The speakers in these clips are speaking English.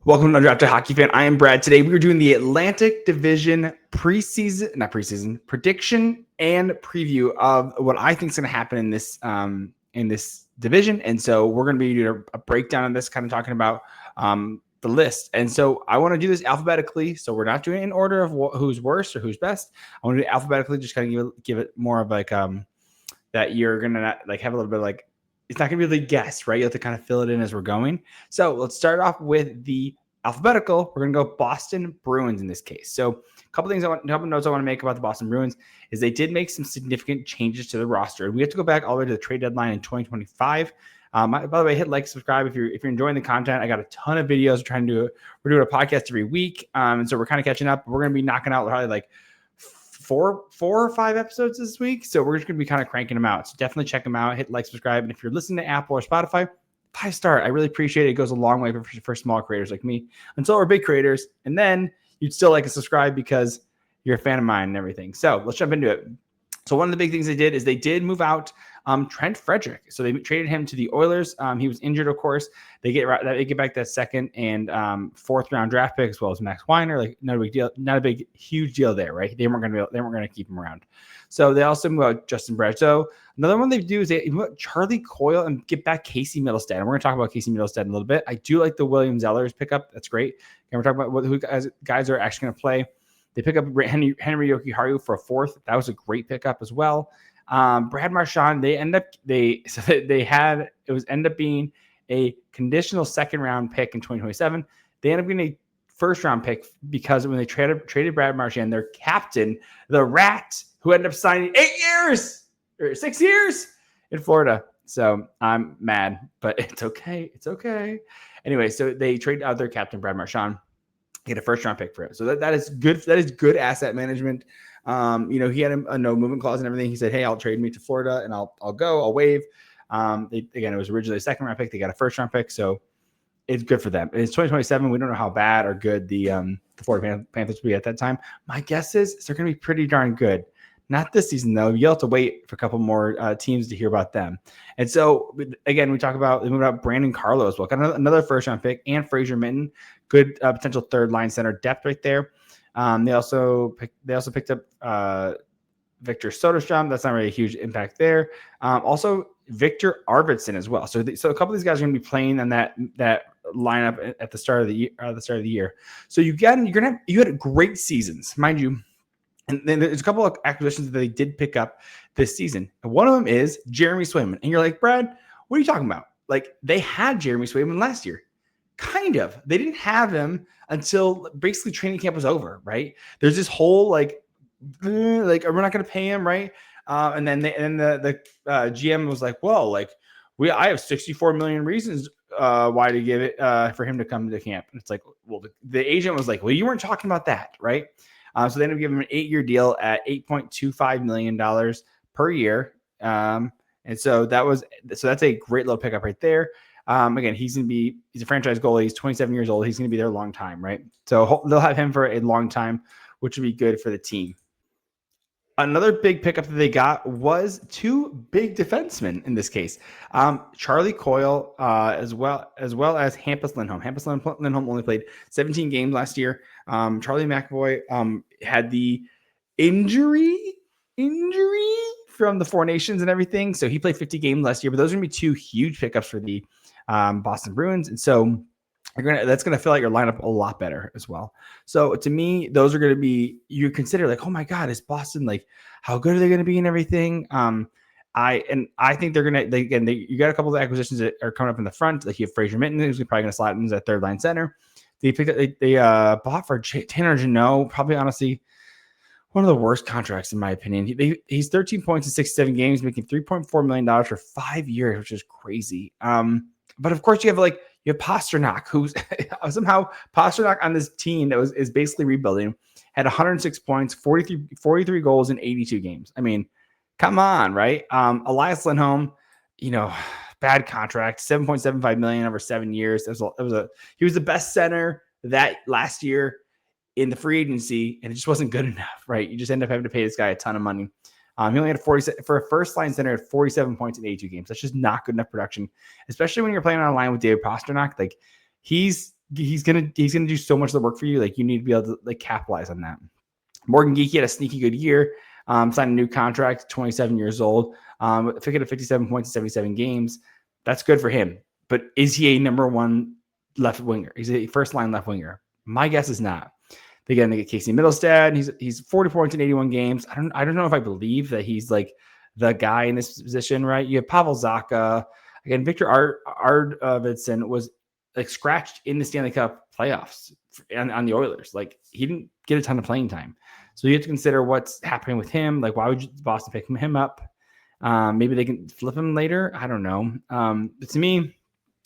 Welcome to Undrafted Hockey Fan. I am Brad. Today we are doing the Atlantic Division prediction and preview of what I think is going to happen in this division. And so we're going to be doing a breakdown of this, kind of talking about the list. And so I want to do this alphabetically. So we're not doing it in order of who's worst or who's best. I want to do it alphabetically, just kind of give it more of like that you're going to like have a little bit of like, it's not going to be really guessed, right? You have to kind of fill it in as we're going. So let's start off with the alphabetical. We're going to go Boston Bruins in this case. So a couple notes I want to make about the Boston Bruins is they did make some significant changes to the roster. And we have to go back all the way to the trade deadline in 2025. By the way, hit like, subscribe if you're enjoying the content. I got a ton of videos. We're doing a podcast every week. And so we're kind of catching up. We're going to be knocking out probably like four or five episodes this week. So we're just going to be kind of cranking them out. So definitely check them out. Hit like, subscribe. And if you're listening to Apple or Spotify, 5-star. I really appreciate it. It goes a long way for small creators like me until we're big creators. And then you'd still like to subscribe because you're a fan of mine and everything. So let's jump into it. So one of the big things they did is they did move out Trent Frederick. So they traded him to the Oilers. He was injured, of course. They get back that second and fourth round draft pick as well as Max Weiner. Like not a big deal, not a big huge deal there, right? They weren't going to keep him around. So they also move out Justin Brazeau. Another one they do is they move out Charlie Coyle and get back Casey Middlestead. And we're going to talk about Casey Middlestead in a little bit. I do like the William Zellers pickup. That's great. And we're talking about who guys are actually going to play. They pick up Henry Yoki-Haru for a fourth. That was a great pickup as well. Brad Marchand, it ended up being a conditional second round pick in 2027. They ended up getting a first round pick because when they traded Brad Marchand, their captain, the Rat, who ended up signing 6 years in Florida. So I'm mad, but it's okay. It's okay. Anyway, so they traded out their captain, Brad Marchand, get a first round pick for him. So that is good. That is good asset management. He had a no movement clause and everything. He said, "Hey, I'll trade me to Florida and I'll waive." It was originally a second round pick. They got a first round pick. So it's good for them. It's 2027. We don't know how bad or good the Florida Panthers will be at that time. My guess is they're going to be pretty darn good. Not this season, though. You'll have to wait for a couple more teams to hear about them. And so, again, we moved out Brandon Carlo as well. Got another first-round pick and Fraser Minton. Good potential third-line center depth right there. They also picked up Victor Soderstrom. That's not really a huge impact there. Also, Victor Arvidsson as well. So a couple of these guys are going to be playing on that lineup at the start of the year. So you had great seasons, mind you. And then there's a couple of acquisitions that they did pick up this season. And one of them is Jeremy Swayman. And you're like, Brad, what are you talking about? Like, they had Jeremy Swayman last year. Kind of. They didn't have him until basically training camp was over, right? There's this whole like we're not going to pay him, right? And then the GM was like, well, like I have 64 million reasons why to give it for him to come to camp. And it's like, well, the agent was like, well, you weren't talking about that, right? So they ended up giving him an 8-year deal at $8.25 million per year. And so that's a great little pickup right there. Again, he's a franchise goalie. He's 27 years old. He's going to be there a long time, right? So they'll have him for a long time, which would be good for the team. Another big pickup that they got was two big defensemen in this case. Charlie Coyle, as well as Hampus Lindholm. Hampus Lindholm only played 17 games last year. Charlie McAvoy had the injury from the Four Nations and everything. So he played 50 games last year, but those are going to be two huge pickups for the Boston Bruins. And so that's going to fill out your lineup a lot better as well. So to me, those are going to be, you consider like, oh my God, is Boston, like, how good are they going to be and everything? I think they're going to, you got a couple of acquisitions that are coming up in the front. Like you have Fraser Minton, who's probably going to slot in as a third line center. They bought for Tanner Jeannot, probably honestly one of the worst contracts in my opinion. He's 13 points in 67 games, making $3.4 million for 5 years, which is crazy. But of course you have Pasternak, who's somehow Pasternak on this team that is basically rebuilding, had 106 points, 43 goals in 82 games. I mean, come on, right? Elias Lindholm, bad contract, $7.75 million over 7 years. He was the best center that last year in the free agency, and it just wasn't good enough, right? You just end up having to pay this guy a ton of money. He only had 47 for a first line center at 47 points in 82 games. That's just not good enough production, especially when you're playing on a line with David Pasternak. Like he's he's gonna do so much of the work for you. Like you need to be able to like capitalize on that. Morgan Geekie had a sneaky good year. Signed a new contract, 27 years old. Figured at 57 points in 77 games. That's good for him. But is he a number one left winger? He's a first line left winger. My guess is not. Again, they get Casey Middlestad. He's 40 points in 81 games. I don't know if I believe that he's like the guy in this position, right? You have Pavel Zacha. Again, Victor Arvidsson was like scratched in the Stanley Cup playoffs on the Oilers. Like he didn't get a ton of playing time. So you have to consider what's happening with him. Like, why would Boston pick him up? Maybe they can flip him later. I don't know. But to me,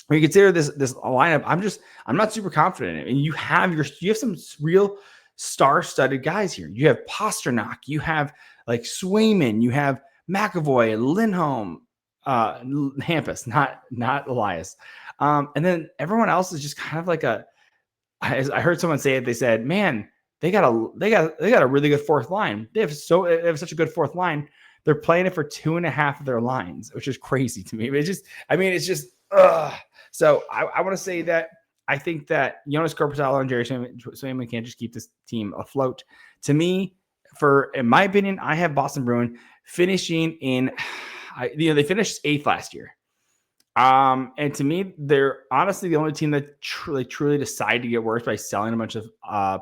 when you consider this lineup, I'm not super confident in it. And you have some real star-studded guys here. You have Pasternak, you have like Swayman, you have McAvoy, Lindholm, Hampus, not Elias. And then everyone else is just kind of like I heard someone say it. They said, "Man, they got a really good fourth line. They have such a good fourth line. They're playing it for 2.5 of their lines, which is crazy to me. It's just ugh. So I want to say that I think that Jonas Korpisalo and Jerry Swayman can't just keep this team afloat. To me, in my opinion, I have Boston Bruins finishing in. They finished 8th last year. And to me, they're honestly the only team that truly decided to get worse by selling a bunch of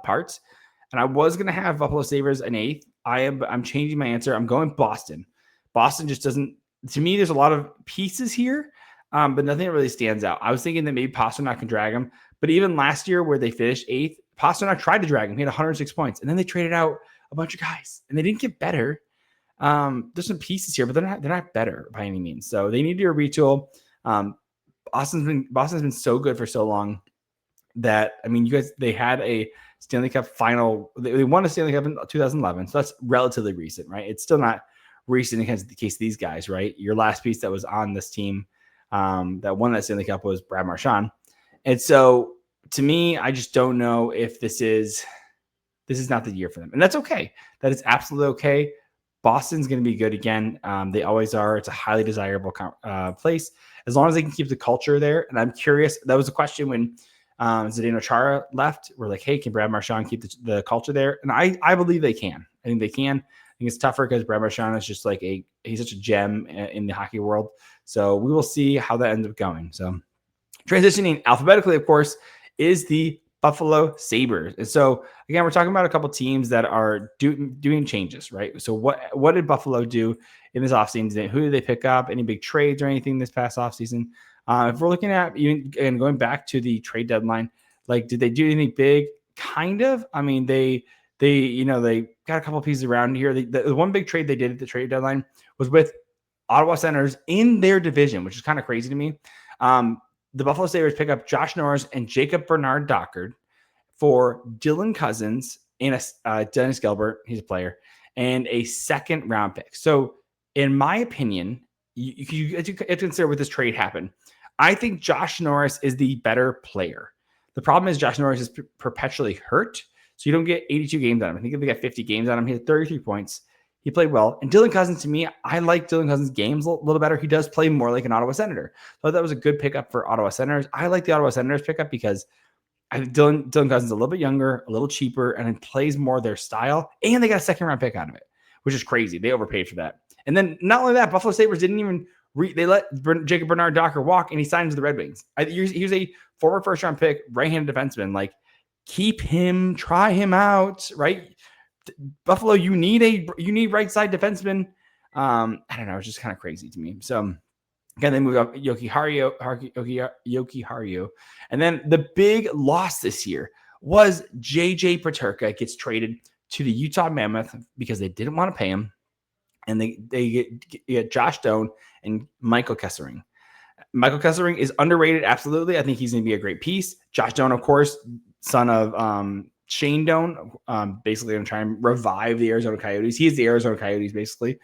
parts. And I was going to have Buffalo Sabres an 8th. I'm changing my answer. I'm going Boston. Boston just doesn't, to me, there's a lot of pieces here, but nothing that really stands out. I was thinking that maybe Pasternak can drag them. But even last year where they finished 8th, Pasternak tried to drag him. He had 106 points. And then they traded out a bunch of guys. And they didn't get better. There's some pieces here, but they're not better by any means. So they need to do a retool. Boston's been so good for so long that, I mean, they had a Stanley Cup final. They won a Stanley Cup in 2011. So that's relatively recent, right? It's still not recent in the case of these guys, right? Your last piece that was on this team that won that Stanley Cup was Brad Marchand. And so to me, I just don't know if this is not the year for them. And that's okay. That is absolutely okay. Boston's going to be good again. They always are. It's a highly desirable place as long as they can keep the culture there. And I'm curious. That was a question when Zdeno Chara left. We're like, hey, can Brad Marchand keep the culture there? And I believe they can. I think they can. I think it's tougher because Brad Marchand is just like he's such a gem in the hockey world. So we will see how that ends up going. So transitioning alphabetically, of course, is the Buffalo Sabres. And so again, we're talking about a couple teams that are doing changes, right? So what did Buffalo do in this offseason? Who did they pick up? Any big trades or anything this past offseason? If we're looking at even going back to the trade deadline, like did they do anything big? Kind of. I mean, they got a couple pieces around here. The one big trade they did at the trade deadline was with Ottawa Senators in their division, which is kind of crazy to me. The Buffalo Sabres pick up Josh Norris and Jacob Bernard-Dockard for Dylan Cousins and Dennis Gilbert, he's a player, and a second round pick. So in my opinion, you have to consider what this trade happened. I think Josh Norris is the better player. The problem is Josh Norris is perpetually hurt, so you don't get 82 games on him. I think if they got 50 games on him, he had 33 points. He played well. And Dylan Cousins, to me, I like Dylan Cousins' games a little better. He does play more like an Ottawa Senator. So that was a good pickup for Ottawa Senators. I like the Ottawa Senators pickup because I think Dylan Cousins is a little bit younger, a little cheaper, and it plays more their style. And they got a second-round pick out of it, which is crazy. They overpaid for that. And then not only that, Buffalo Sabres didn't even they let Jacob Bernard-Dockard walk, and he signed to the Red Wings. He was a former first-round pick, right-handed defenseman. Like, keep him, try him out, right? Buffalo, you need right side defenseman. I don't know. It's just kind of crazy to me. So again, they move up Yoki Hario. And then the big loss this year was JJ Peterka gets traded to the Utah Mammoth because they didn't want to pay him. And they get Josh Doan and Michael Kessering. Michael Kessering is underrated. Absolutely. I think he's going to be a great piece. Josh Doan, of course, son of Shane Doan, basically going to try and revive the Arizona Coyotes. He is the Arizona Coyotes, basically.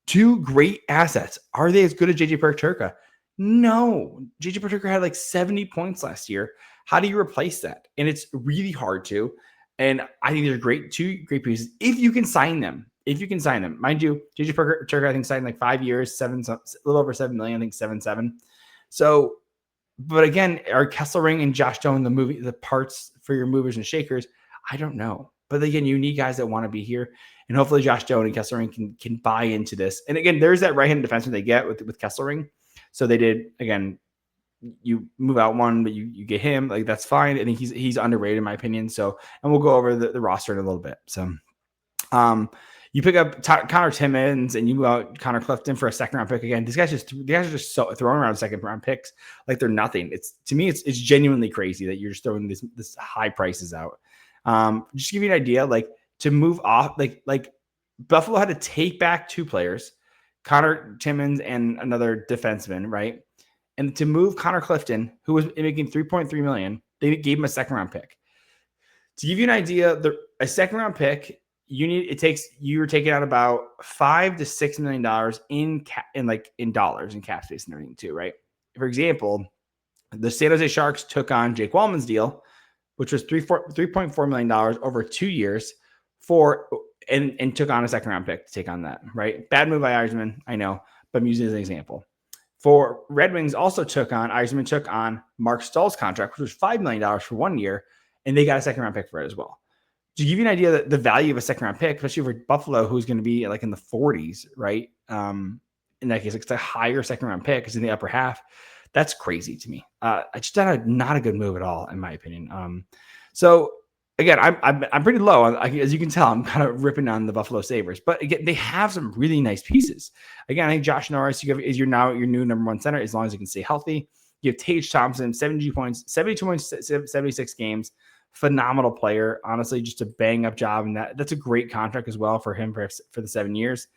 Two great assets. Are they as good as JJ Peterka? No. JJ Peterka had like 70 points last year. How do you replace that? And it's really hard to. And I think they're two great pieces. If you can sign them. Mind you, JJ Peterka, I think, signed like 5 years, a little over $7 million, I think 7.7. So But again, are Kesselring and Josh Doan the parts for your movers and shakers? I don't know. But again, you need guys that want to be here. And hopefully Josh Doan and Kesselring can buy into this. And again, there's that right-handed defenseman they get with Kesselring. So they did, again, you move out one, but you get him. Like, that's fine. I think he's underrated in my opinion. So, and we'll go over the roster in a little bit. So, you pick up Connor Timmins and you move out Connor Clifton for a second round pick. Again, these guys are just so throwing around second round picks like they're nothing. To me, it's genuinely crazy that you're just throwing this high prices out. Just to give you an idea, like to move off, like Buffalo had to take back two players, Connor Timmins and another defenseman, right? And to move Connor Clifton, who was making $3.3 million, they gave him a second round pick. To give you an idea, a second round pick, you're taking out about $5 to $6 million in dollars in cap space and everything too, right? For example, the San Jose Sharks took on Jake Wallman's deal, which was $3.4 million over 2 years and took on a second round pick to take on that, right? Bad move by Yzerman, I know, but I'm using it as an example. For Red Wings, Yzerman took on Mark Stahl's contract, which was $5 million for 1 year, and they got a second round pick for it as well. To give you an idea that the value of a second round pick, especially for Buffalo, who's going to be like in the 40s, right? In that case, it's a higher second round pick. It's in the upper half. That's crazy to me. It's just not a good move at all, in my opinion. So again, I'm pretty low. As you can tell, I'm kind of ripping on the Buffalo Sabres, but again, they have some really nice pieces. Again, I think Josh Norris is your new number one center as long as he can stay healthy. You have Tage Thompson, 72 points, 76 games. Phenomenal player, honestly, just a bang up job. And that's a great contract as well for him for the 7 years.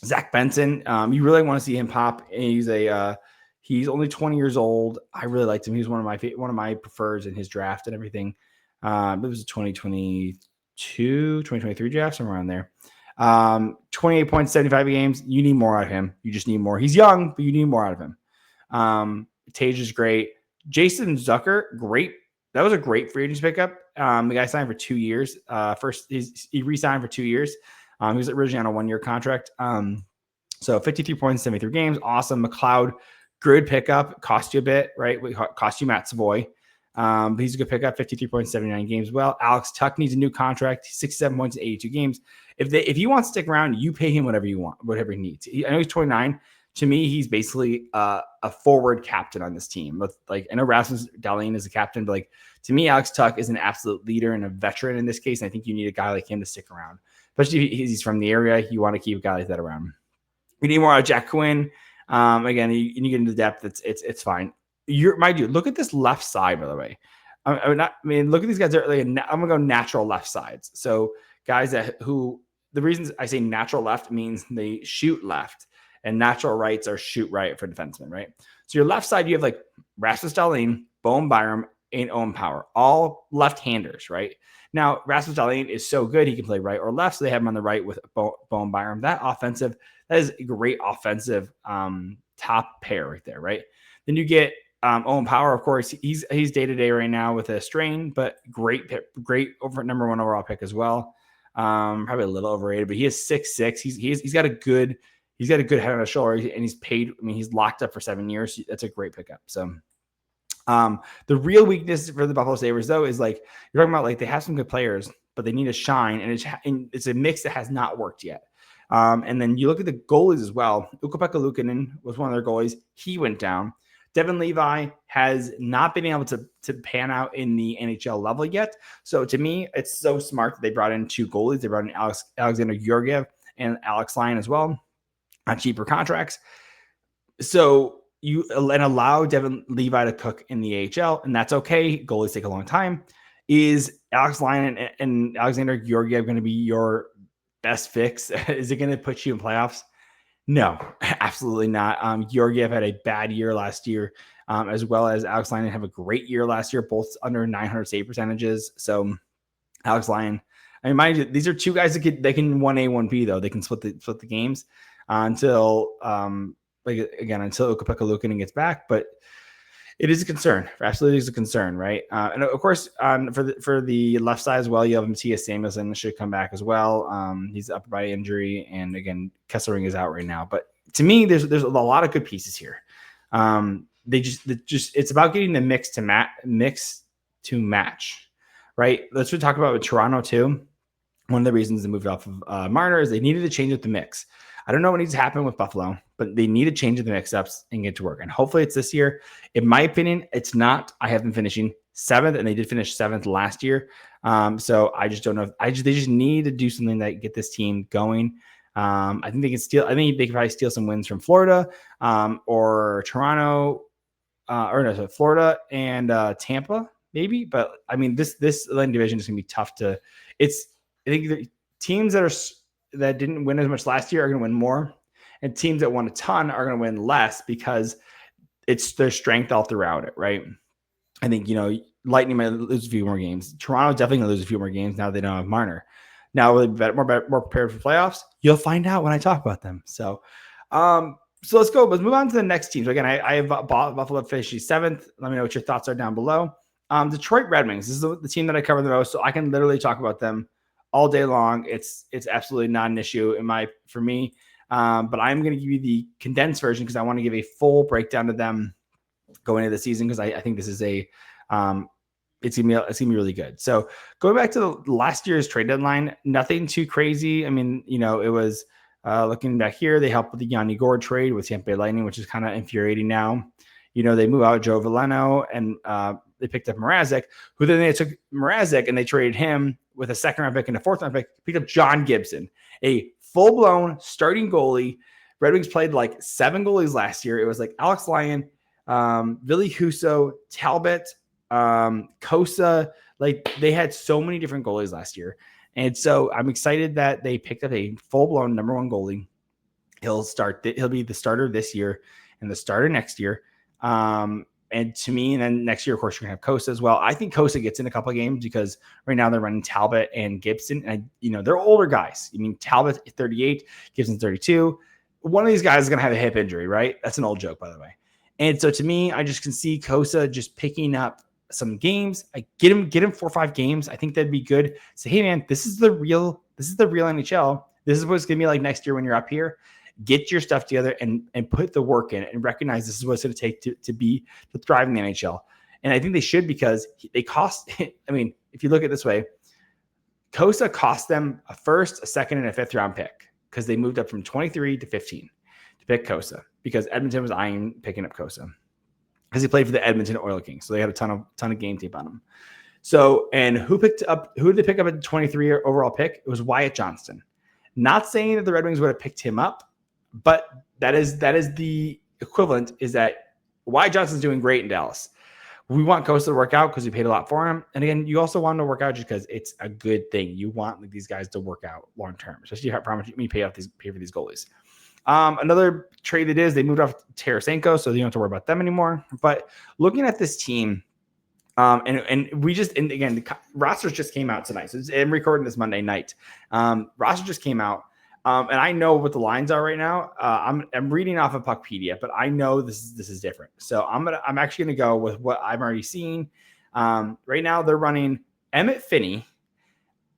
Zach Benson, you really want to see him pop. He's only 20 years old. I really liked him. He was one of my prefers in his draft and everything. It was a 2023 draft, somewhere around there. 28 points, 75 games. You need more out of him. You just need more. He's young, but you need more out of him. Tage is great. Jason Zucker, great. That was a great free agency pickup. The guy signed for 2 years. First, he re-signed for 2 years. He was originally on a 1 year contract. So 53 points, 73 games. Awesome. McLeod, good pickup. Cost you a bit, right? Cost you Matt Savoy. But he's a good pickup. 53 points, 79 games as well. Alex Tuck needs a new contract. 67 points, 82 games. If he wants to stick around, you pay him whatever you want, whatever he needs. I know he's 29. To me, he's basically a forward captain on this team. I know Rasmus Dahlin is a captain, but to me, Alex Tuck is an absolute leader and a veteran in this case. And I think you need a guy like him to stick around, especially if he's from the area. You want to keep guys like that around. You need more out of Jack Quinn. Again, you get into depth. It's fine. My dude, look at this left side, by the way. Look at these guys. I'm gonna go natural left sides. So guys the reasons I say natural left means they shoot left. And natural rights are shoot right for defensemen, right? So your left side, you have Rasmus Dahlin, Bowen Byram, and Owen Power, all left-handers, right? Now, Rasmus Dahlin is so good, he can play right or left, so they have him on the right with Bowen Byram. That is a great offensive top pair right there, right? Then you get Owen Power, of course. He's day-to-day right now with a strain, but great over number one overall pick as well. Probably a little overrated, but he is 6'6". He's got a good head on his shoulder, and he's paid. He's locked up for 7 years. That's a great pickup. So, the real weakness for the Buffalo Sabres, though, is you're talking about they have some good players, but they need to shine, and it's a mix that has not worked yet. And then you look at the goalies as well. Ukko-Pekka Luukkonen was one of their goalies. He went down. Devin Levi has not been able to pan out in the NHL level yet. So to me, it's so smart that they brought in two goalies. They brought in Alexander Georgiev and Alex Lyon as well on cheaper contracts. So you allow Devin Levi to cook in the AHL, and that's okay. Goalies take a long time. Is Alex Lyon and Alexander Georgiev going to be your best fix? Is it going to put you in playoffs? No, absolutely not. Georgiev had a bad year last year, as well as Alex Lyon have a great year last year, both under 900 save percentages. So Alex Lyon, mind you, these are two guys that can 1A, 1B though. They can split the games until Ukko-Pekka Luukkonen gets back, but it is a concern. Absolutely is a concern, right? And of course, for the left side as well, you have Matthias Samuelsson should come back as well. He's up by injury, and again, Kesselring is out right now. But to me, there's a lot of good pieces here. it's about getting the mix to match, right? Let's talk about with Toronto too. One of the reasons they moved off of Marner is they needed to change up the mix. I don't know what needs to happen with Buffalo, but they need to change the mix-ups and get to work. And hopefully it's this year. In my opinion, it's not. I have them finishing 7th, and they did finish 7th last year. So I just don't know. They just need to do something that get this team going. I think they can steal. I think they can probably steal some wins from Florida or Toronto, Florida and Tampa maybe. But I mean, this Atlantic division is going to be tough to. I think the teams that didn't win as much last year are going to win more, and teams that won a ton are going to win less because it's their strength all throughout it, right? I think, Lightning might lose a few more games. Toronto's definitely going to lose a few more games now they don't have Marner. Now, will they be more prepared for playoffs? You'll find out when I talk about them. So let's go. Let's move on to the next team. So again, I have Buffalo finishing 7th. Let me know what your thoughts are down below. Detroit Red Wings. This is the team that I cover the most, so I can literally talk about them all day long. It's absolutely not an issue for me. But I'm going to give you the condensed version because I want to give a full breakdown to them going into the season because I think this is it's gonna be really good. So going back to the last year's trade deadline, nothing too crazy. I mean, it was looking back here, they helped with the Yanni Gourde trade with Tampa Bay Lightning, which is kind of infuriating now. They move out Joe Veleno and they picked up Mrazek, who then they took Mrazek and they traded him with a 2nd-round pick and a 4th-round pick, picked up John Gibson, a full-blown starting goalie. Red Wings played like 7 goalies last year. It was like Alex Lyon, Ville Husso, Talbot, Kosa. Like they had so many different goalies last year. And so I'm excited that they picked up a full-blown number 1 goalie. He'll be the starter this year and the starter next year. And to me, and then next year, of course, you're going to have Kosa as well. I think Kosa gets in a couple of games because right now they're running Talbot and Gibson. And, they're older guys. I mean, Talbot 38, Gibson 32. One of these guys is going to have a hip injury, right? That's an old joke, by the way. And so to me, I just can see Kosa just picking up some games. I get him 4 or 5 games. I think that'd be good. Say, hey man, this is the real NHL. This is what it's going to be like next year when you're up here. Get your stuff together and put the work in and recognize this is what it's going to take to thrive in the NHL. And I think they should because they cost. I mean, if you look at it this way, Kosa cost them a 1st, a 2nd, and a 5th-round pick because they moved up from 23 to 15 to pick Kosa because Edmonton was eyeing picking up Kosa because he played for the Edmonton Oilers Kings, so they had a ton of game tape on him. So, and who did they pick up at the 23 overall pick? It was Wyatt Johnston. Not saying that the Red Wings would have picked him up. But that is the equivalent is that Wyatt Johnston's doing great in Dallas. We want Kosa to work out because we paid a lot for him. And again, you also want him to work out just because it's a good thing. You want these guys to work out long term, especially if you pay for these goalies. Another trade they moved off Tarasenko, so you don't have to worry about them anymore. But looking at this team, and again, the rosters just came out tonight. So I'm recording this Monday night. Roster just came out. And I know what the lines are right now. I'm reading off of Puckpedia, but I know this is different. So I'm actually gonna go with what I'm already seeing. Right now they're running Emmett Finney,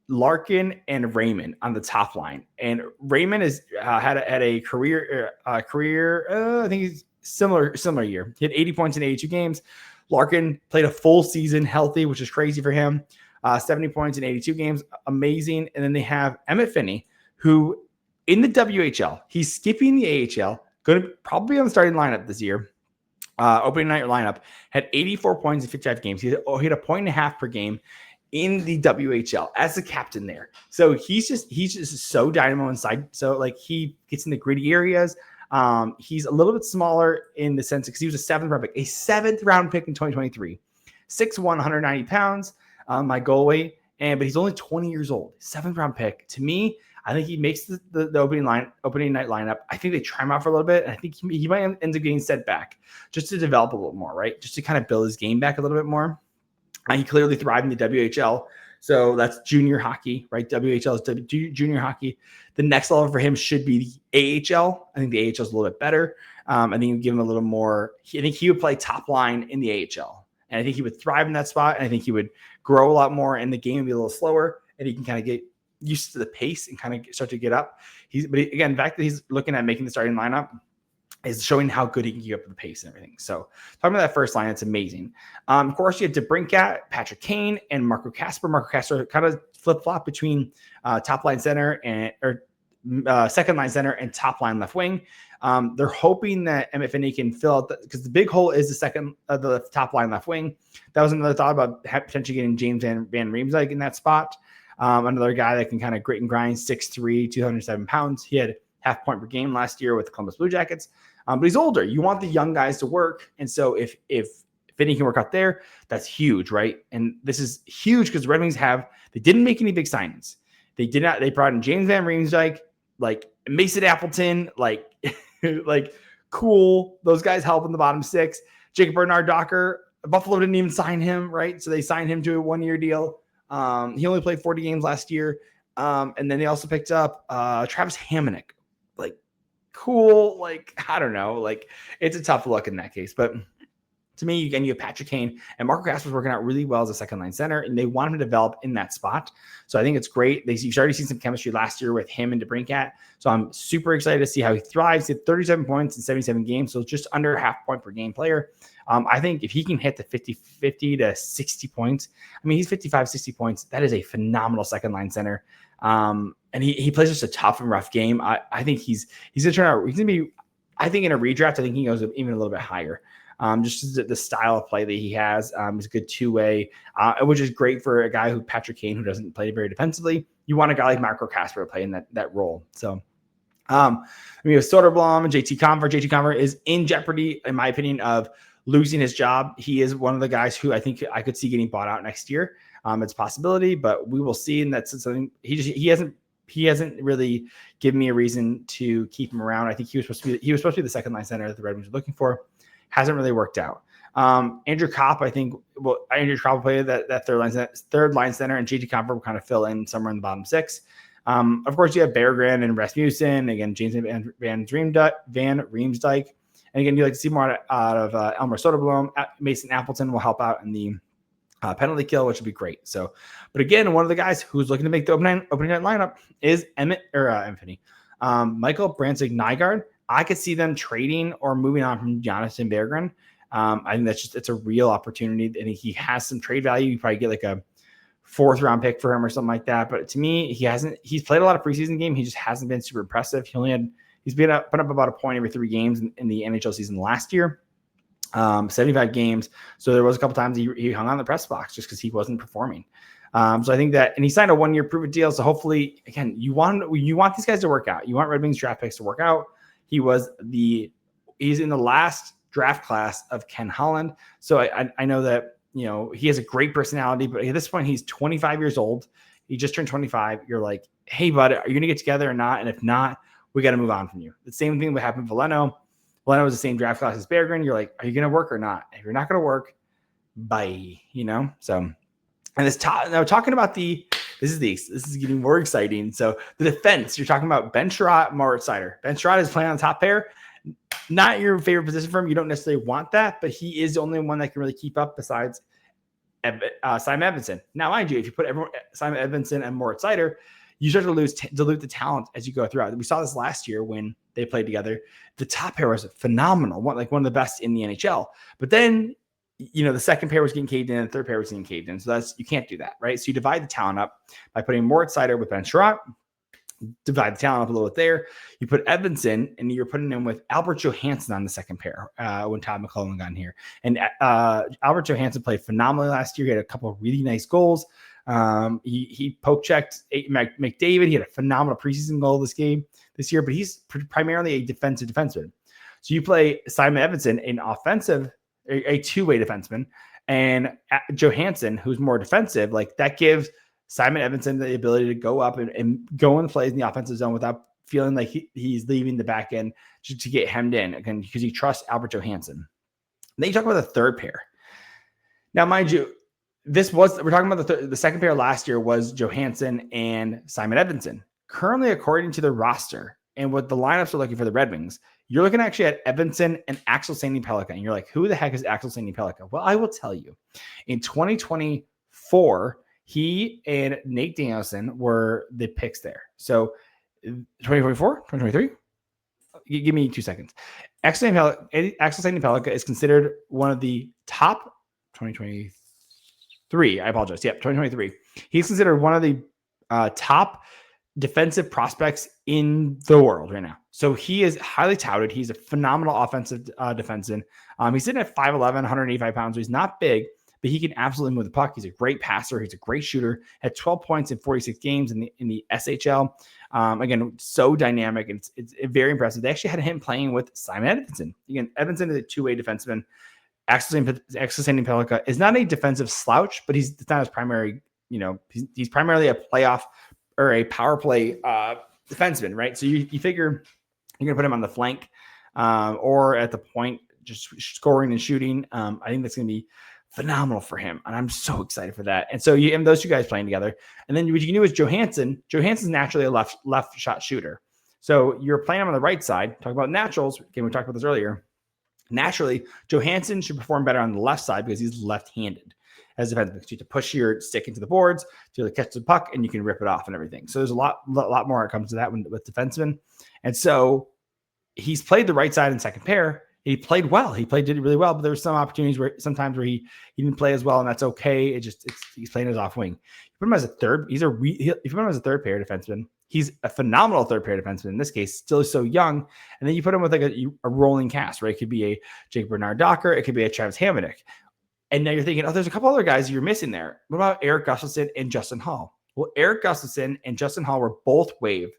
Larkin, and Raymond on the top line. And Raymond is had a career. I think he's similar year. He had 80 points in 82 games. Larkin played a full season healthy, which is crazy for him. 70 points in 82 games, amazing. And then they have Emmett Finney, who in the WHL, he's skipping the AHL, going to probably be on the starting lineup this year. Opening night lineup, had 84 points in 55 games. He had a 1.5 points per game in the WHL as the captain there. So he's just so dynamo inside. So like he gets in the gritty areas. He's a little bit smaller in the sense because he was a 7th round pick in 2023, 6'1", 190 pounds. My goal weight, but he's only 20 years old. 7th round pick. To me, I think he makes the opening night lineup. I think they try him out for a little bit, and I think he might end up getting set back just to develop a little more, right? Just to kind of build his game back a little bit more. He clearly thrived in the WHL, so that's junior hockey, right? WHL is junior hockey. The next level for him should be the AHL. I think the AHL is a little bit better. I think you give him a little more. I think he would play top line in the AHL, and I think he would thrive in that spot. And I think he would grow a lot more, and the game would be a little slower, and he can kind of get used to the pace and kind of start to get up. But again, the fact that he's looking at making the starting lineup, is showing how good he can keep up with the pace and everything. So talking about that first line, it's amazing. Of course, you have DeBrincat, Patrick Kane, and Marco Kasper. Marco Kasper kind of flip-flop between top line center second line center and top line left wing. They're hoping that Emmett Finney can fill out because the big hole is the top line left wing. That was another thought about potentially getting James Van Riemsdyk in that spot. Another guy that can kind of grit and grind, 6'3", 207 pounds. He had half point per game last year with the Columbus Blue Jackets. But he's older. You want the young guys to work. And so if Finney can work out there, that's huge, right? And this is huge because the Red Wings they didn't make any big signings. They brought in James Van Riemsdyk, like Mason Appleton, like cool. Those guys help in the bottom six. Jacob Bernard-Docker, Buffalo didn't even sign him, right? So they signed him to a 1-year deal. He only played 40 games last year. And then they also picked up Travis Hamonic. Like, cool. Like, I don't know. Like, it's a tough look in that case. But to me, again, you have Patrick Kane and Marco Kasper's working out really well as a second line center, and they want him to develop in that spot. So I think it's great. You've already seen some chemistry last year with him and DeBrincat. So I'm super excited to see how he thrives. He had 37 points in 77 games, so just under half point per game player. I think if he can hit the 50 to 60 points, I mean, he's 55, 60 points. That is a phenomenal second line center. And he plays just a tough and rough game. I think he's going to turn out. He's going to be, I think in a redraft, I think he goes even a little bit higher. Just the style of play that he has is a good two-way, which is great for a guy Patrick Kane, who doesn't play very defensively. You want a guy like Marco Kasper to play in that role. So, we have Soderblom and JT Compher. JT Compher is in jeopardy, in my opinion, of losing his job. He is one of the guys who I think I could see getting bought out next year. It's a possibility, but we will see. And that's something he hasn't really given me a reason to keep him around. I think he was supposed to be the second line center that the Red Wings were looking for. Hasn't really worked out. Andrew Kopp, I think, Andrew Kopp will play that third line center, and JT Compher will kind of fill in somewhere in the bottom six. Of course, you have Berggren and Rasmussen. Again, James Van Riemsdyk. And again, you like to see more out of Elmer Soderblom. Mason Appleton will help out in the penalty kill, which would be great. So, but again, one of the guys who's looking to make the opening night lineup is Anthony. Michael Branzig-Nygaard. I could see them trading or moving on from Jonathan Berggren. I think it's a real opportunity. I think he has some trade value. You probably get like a 4th round pick for him or something like that. But to me, he's played a lot of preseason game. He just hasn't been super impressive. He's put up about a point every 3 games in the NHL season last year. 75 games. So there was a couple times he hung on the press box just because he wasn't performing. So I think that, and he signed a 1-year prove-it deal. So hopefully, again, you want these guys to work out. You want Red Wings draft picks to work out. He's in the last draft class of Ken Holland. So I know that, he has a great personality, but at this point he's 25 years old. He just turned 25. You're like, hey bud, are you going to get together or not? And if not, we got to move on from you. The same thing would happen with Veleno. Veleno was the same draft class as Berggren. You're like, are you going to work or not? If you're not going to work, bye, so, and now talking about this is getting more exciting. So the defense, you're talking about Ben Sherratt, Moritz Seider. Ben Sherratt is playing on the top pair. Not your favorite position for him. You don't necessarily want that, but he is the only one that can really keep up besides Simon Edvinsson. Now, mind you, if you put Simon Edvinsson and Moritz Seider, you start to dilute the talent as you go throughout. We saw this last year when they played together. The top pair was phenomenal, one of the best in the NHL. But then, the second pair was getting caved in, and the third pair was getting caved in. So you can't do that, right? So you divide the talent up by putting Moritz Seider with Ben Sherratt, divide the talent up a little bit there. You put Edvinsson, and you're putting him with Albert Johansson on the second pair when Todd McClellan got in here. And Albert Johansson played phenomenally last year. He had a couple of really nice goals. He poke checked McDavid. He had a phenomenal preseason goal this year, but he's primarily a defensive defenseman. So you play Simon Edvinsson, a two-way defenseman, and Johansson, who's more defensive. Like that gives Simon Edvinsson the ability to go up and go and plays in the offensive zone without feeling like he's leaving the back end to get hemmed in, again, because he trusts Albert Johansson. Then you talk about the third pair. Now, mind you, we're talking about the second pair last year was Johansson and Simon Edvinsson. Currently, according to the roster and what the lineups are looking for the Red Wings, you're looking actually at Edvinsson and Axel Sandin-Pellikka. And you're like, who the heck is Axel Sandin-Pellikka? Well, I will tell you. In 2024, he and Nate Danielson were the picks there. So 2024, 2023? Give me 2 seconds. Axel Sandin-Pellikka is considered one of the top 2023. I apologize. Yep, 2023. He's considered one of the top defensive prospects in the world right now. So he is highly touted. He's a phenomenal offensive defenseman. He's sitting at 5'11", 185 pounds. So he's not big, but he can absolutely move the puck. He's a great passer. He's a great shooter. Had 12 points in 46 games in the SHL. Again, so dynamic, and it's very impressive. They actually had him playing with Simon Edmondson. Again, Edmondson is a two-way defenseman. Axel Sandin-Pellikka is not a defensive slouch, but it's not his primary. He's primarily a playoff or a power play defenseman, right? So you figure you're gonna put him on the flank or at the point, just scoring and shooting. I think that's gonna be phenomenal for him, and I'm so excited for that. And so you have those two guys playing together, and then what you can do is Johansson. Johansson's naturally a left shot shooter, so you're playing him on the right side. Talk about naturals. Again, we talked about this earlier. Naturally, Johansson should perform better on the left side because he's left-handed. As a defenseman, you to push your stick into the boards, to catch the puck, and you can rip it off and everything. So there's a lot more that comes to that with defensemen. And so he's played the right side in second pair. He played well. Did it really well, but there were some opportunities where he didn't play as well, and that's okay. He's playing as off wing. You put him as a third. If you put him as a third pair defenseman, he's a phenomenal third pair defenseman. In this case, still so young. And then you put him with like a rolling cast, right? It could be a Jake Bernard-Docker. It could be a Travis Hamonic. And now you're thinking, there's a couple other guys you're missing there. What about Erik Gustafsson and Justin Hall? Well, Erik Gustafsson and Justin Hall were both waived,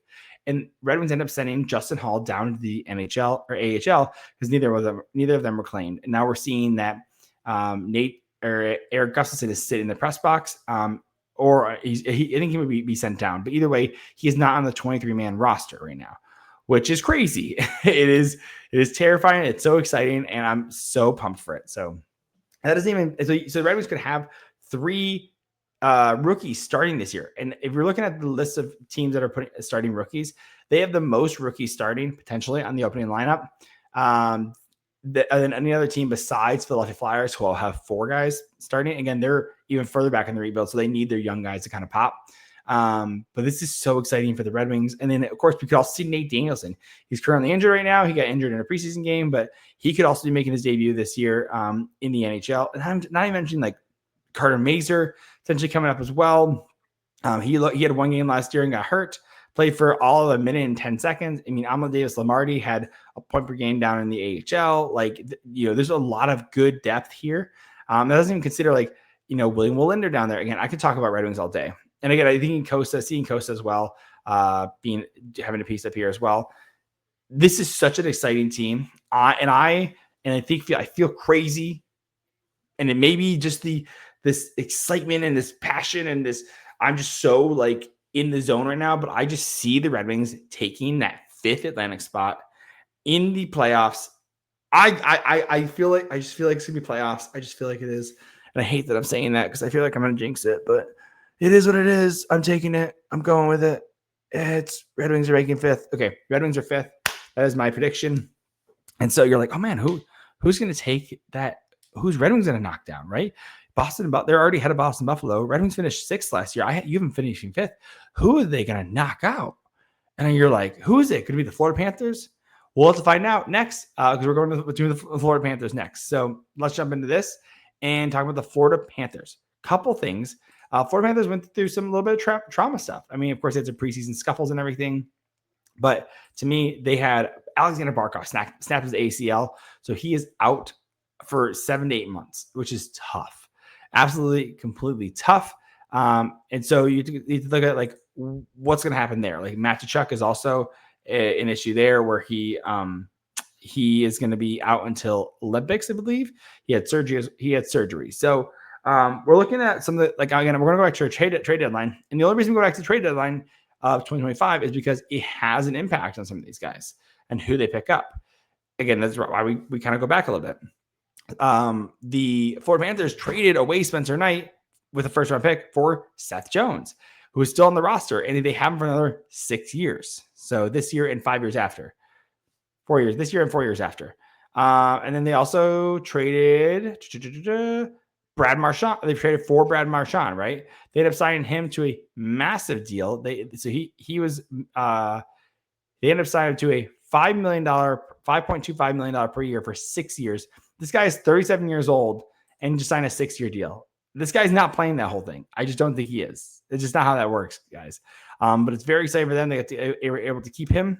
and Red Wings ended up sending Justin Hall down to the NHL or AHL because neither of them were claimed. And now we're seeing that Erik Gustafsson is sitting in the press box, or I think he would be sent down. But either way, he is not on the 23-man roster right now, which is crazy. It is terrifying. It's so exciting, and I'm so pumped for it. So. That doesn't even so the Red Wings could have 3 rookies starting this year. And if you're looking at the list of teams that are starting rookies, they have the most rookies starting potentially on the opening lineup than any other team besides Philadelphia Flyers, who will have 4 guys starting. Again, they're even further back in the rebuild, so they need their young guys to kind of pop. But this is so exciting for the Red Wings. And then, of course, we could also see Nate Danielson. He's currently injured right now. He got injured in a preseason game, but he could also be making his debut this year in the NHL. And I'm not even mentioning like Carter Mazur potentially coming up as well. He had 1 game last year and got hurt. Played for all of a minute and 10 seconds. I mean, Amadeus Lamarty had a point per game down in the AHL. There's a lot of good depth here. That doesn't even consider William Wallinder down there. Again, I could talk about Red Wings all day. And again, I think seeing Costa as well, having a piece up here as well. This is such an exciting team. I feel crazy. And it may be just this excitement and this passion and this, I'm just so in the zone right now, but I just see the Red Wings taking that 5th Atlantic spot in the playoffs. I just feel like it's gonna be playoffs. I just feel like it is. And I hate that I'm saying that because I feel like I'm gonna jinx it, but it is what it is. I'm taking it. I'm going with it. It's Red Wings are ranking 5th. Okay, Red Wings are 5th. That is my prediction. And so you're like, oh man, who's going to take that? Who's Red Wings going to knock down, right? Boston, they're already ahead of Boston Buffalo. Red Wings finished 6th last year. You haven't finished 5th. Who are they going to knock out? And then you're like, who is it? Could it be the Florida Panthers? We'll have to find out next because we're going to do the Florida Panthers next. So let's jump into this and talk about the Florida Panthers. Couple things. Florida Panthers went through a little bit of trauma stuff. I mean, of course, they had some preseason scuffles and everything. But to me, they had Alexander Barkov snapped his ACL. So he is out for 7 to 8 months, which is tough. Absolutely, completely tough. And so you need to look at what's going to happen there. Matt Tkachuk is also an issue there where he is going to be out until Olympics, I believe. He had surgery. So we're looking at some of the, again, we're going to go back to our trade deadline. And the only reason we go back to the trade deadline of 2025 is because it has an impact on some of these guys and who they pick up. Again, that's why we kind of go back a little bit. The Florida Panthers traded away Spencer Knight with a first-round pick for Seth Jones, who is still on the roster, and they have him for another 6 years. So this year and 5 years after. 4 years. This year and 4 years after. And then they also traded Brad Marchand. They traded for Brad Marchand, right? They ended up signing him to a massive deal. They ended up signing him to a $5.25 million per year for 6 years. This guy is 37 years old and just signed a 6-year deal. This guy's not playing that whole thing. I just don't think he is. It's just not how that works, guys. But it's very exciting for them. They were able to keep him.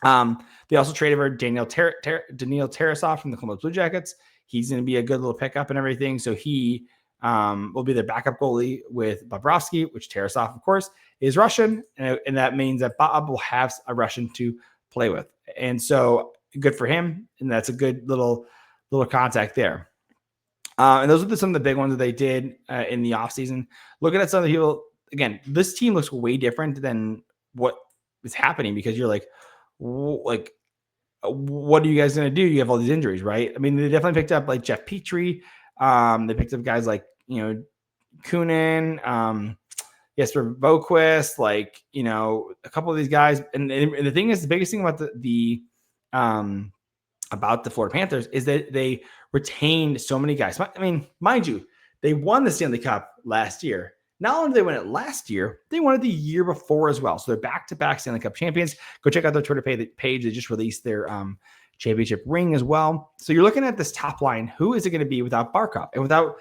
They also traded for Daniil Tarasov from the Columbus Blue Jackets. He's going to be a good little pickup and everything. So he will be their backup goalie with Bobrovsky, which Tarasov, of course, is Russian. And that means that Bob will have a Russian to play with. And so good for him. And that's a good little contact there. And those are some of the big ones that they did in the offseason. Looking at some of the people, again, this team looks way different than what is happening because you're like, what are you guys going to do? You have all these injuries, right? I mean, they definitely picked up like Jeff Petrie. They picked up guys like, Kunin, Jesper Boquist, like, a couple of these guys. And the thing is, the biggest thing about the Florida Panthers is that they retained so many guys. I mean, mind you, they won the Stanley Cup last year. Not only did they win it last year, they won it the year before as well. So they're back-to-back Stanley Cup champions. Go check out their Twitter page. They just released their championship ring as well. So you're looking at this top line. Who is it going to be without Barkov and without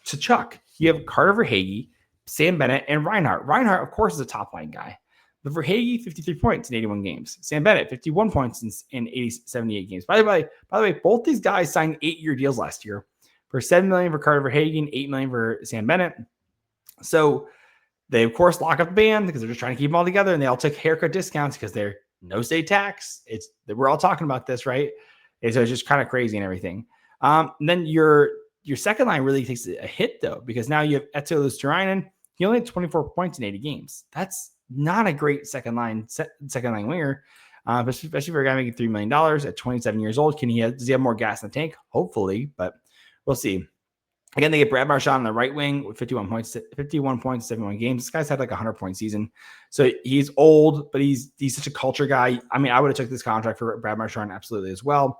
Tkachuk? You have Carter Verhaeghe, Sam Bennett, and Reinhart. Reinhart, of course, is a top line guy. But Verhaeghe, 53 points in 81 games. Sam Bennett, 51 points in 78 games. By the way, both these guys signed 8-year deals last year for $7 million for Carter Verhaeghe and $8 million for Sam Bennett. So they, of course, lock up the band because they're just trying to keep them all together, and they all took haircut discounts because they're no state tax. We're all talking about this, right? And so it's just kind of crazy and everything. And then your second line really takes a hit, though, because now you have Eetu Luostarinen. He only had 24 points in 80 games. That's not a great second line winger, especially for a guy making $3 million at 27 years old. Does he have more gas in the tank? Hopefully, but we'll see. Again, they get Brad Marchand on the right wing with 51 points, 71 games. This guy's had like a 100-point season. So he's old, but he's such a culture guy. I mean, I would have took this contract for Brad Marchand absolutely as well.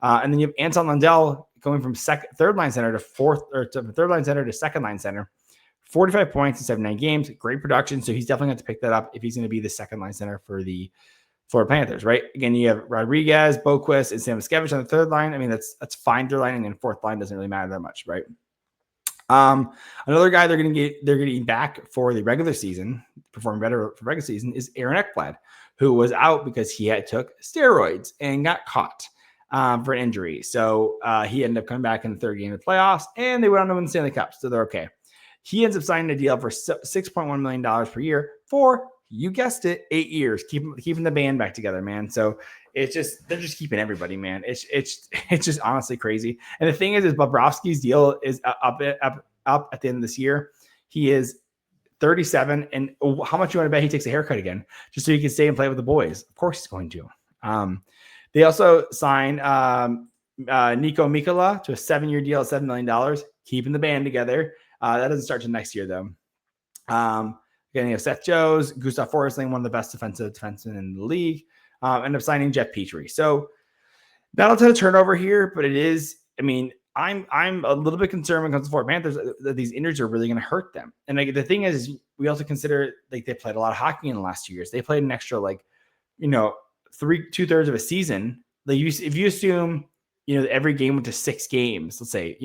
And then you have Anton Lundell going from third line center to second line center. 45 points in 79 games. Great production. So he's definitely going to pick that up if he's going to be the second line center for the Florida Panthers, right? Again, you have Rodriguez, Boquist, and Samoskevich on the third line. I mean, that's fine third line, and then fourth line doesn't really matter that much, right? Another guy they're going to get back for the regular season, performing better for regular season, is Aaron Ekblad, who was out because he took steroids and got caught for an injury. So he ended up coming back in the third game of the playoffs, and they went on to win the Stanley Cup, so they're okay. He ends up signing a deal for $6.1 million per year for, you guessed it, 8 years, keeping the band back together, man. So they're just keeping everybody, man. It's just honestly crazy. And the thing is Bobrovsky's deal is up at the end of this year. He is 37, and how much you want to bet he takes a haircut again just so he can stay and play with the boys? Of course he's going to. They also signed Nico Mikkola to a 7-year deal at $7 million, keeping the band together. That doesn't start till next year, though. Again, you have Seth Jones, Gustav Forsling, one of the best defensive defensemen in the league. End up signing Jeff Petrie. So not a ton of turnover here, but it is. I mean, I'm a little bit concerned when it comes to Florida Panthers that these injuries are really going to hurt them. And the thing is, we also consider they played a lot of hockey in the last 2 years. They played an extra 2/3 of a season. If you assume every game went to 6 games, let's say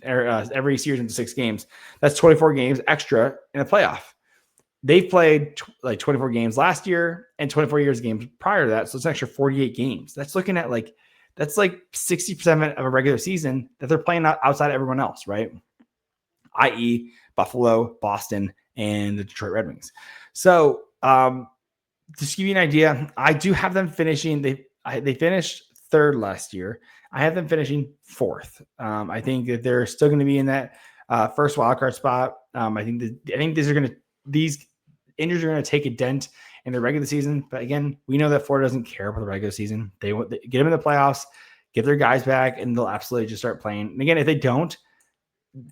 every series went to 6 games, that's 24 games extra in a playoff. They played 24 games last year and 24 years games prior to that. So it's an extra 48 games. That's looking at that's 60% of a regular season that they're playing outside of everyone else, right? i.e. Buffalo, Boston, and the Detroit Red Wings. So just to give you an idea, I do have them finishing. They finished third last year. I have them finishing fourth. I think that they're still going to be in that first wildcard spot. I think these injuries are going to take a dent in the regular season. But again, we know that Florida doesn't care about the regular season. They get them in the playoffs, get their guys back, and they'll absolutely just start playing. And again, if they don't,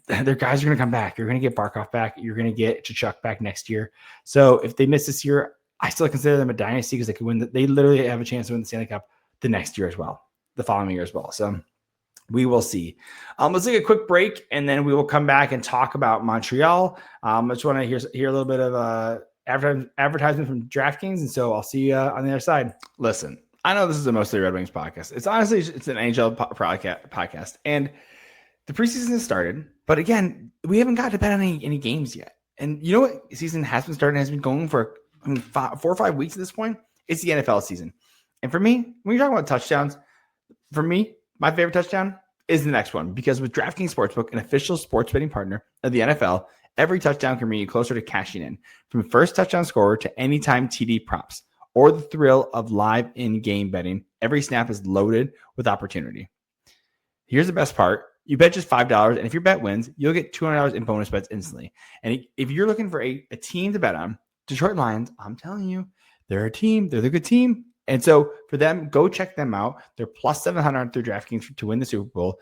their guys are going to come back. You're going to get Barkov back. You're going to get Tkachuk back next year. So if they miss this year, I still consider them a dynasty because they could win. They literally have a chance to win the Stanley Cup the next year as well, the following year as well. So we will see. Let's take a quick break, and then we will come back and talk about Montreal. I just want to hear a little bit of advertisement from DraftKings, and so I'll see you on the other side. Listen, I know this is a mostly Red Wings podcast. It's honestly, it's an NHL podcast. And the preseason has started. But again, we haven't got to bet on any games yet. And you know what season has been starting, has been going for 4 or 5 weeks at this point? It's the NFL season. And for me, when you're talking about touchdowns, for me, my favorite touchdown is the next one. Because with DraftKings Sportsbook, an official sports betting partner of the NFL, every touchdown can bring you closer to cashing in. From first touchdown scorer to anytime TD props, or the thrill of live in-game betting, every snap is loaded with opportunity. Here's the best part. You bet just $5, and if your bet wins, you'll get $200 in bonus bets instantly. And if you're looking for a team to bet on, Detroit Lions, I'm telling you, they're a team. They're the good team. And so for them, go check them out. They're plus 700 through DraftKings to win the Super Bowl.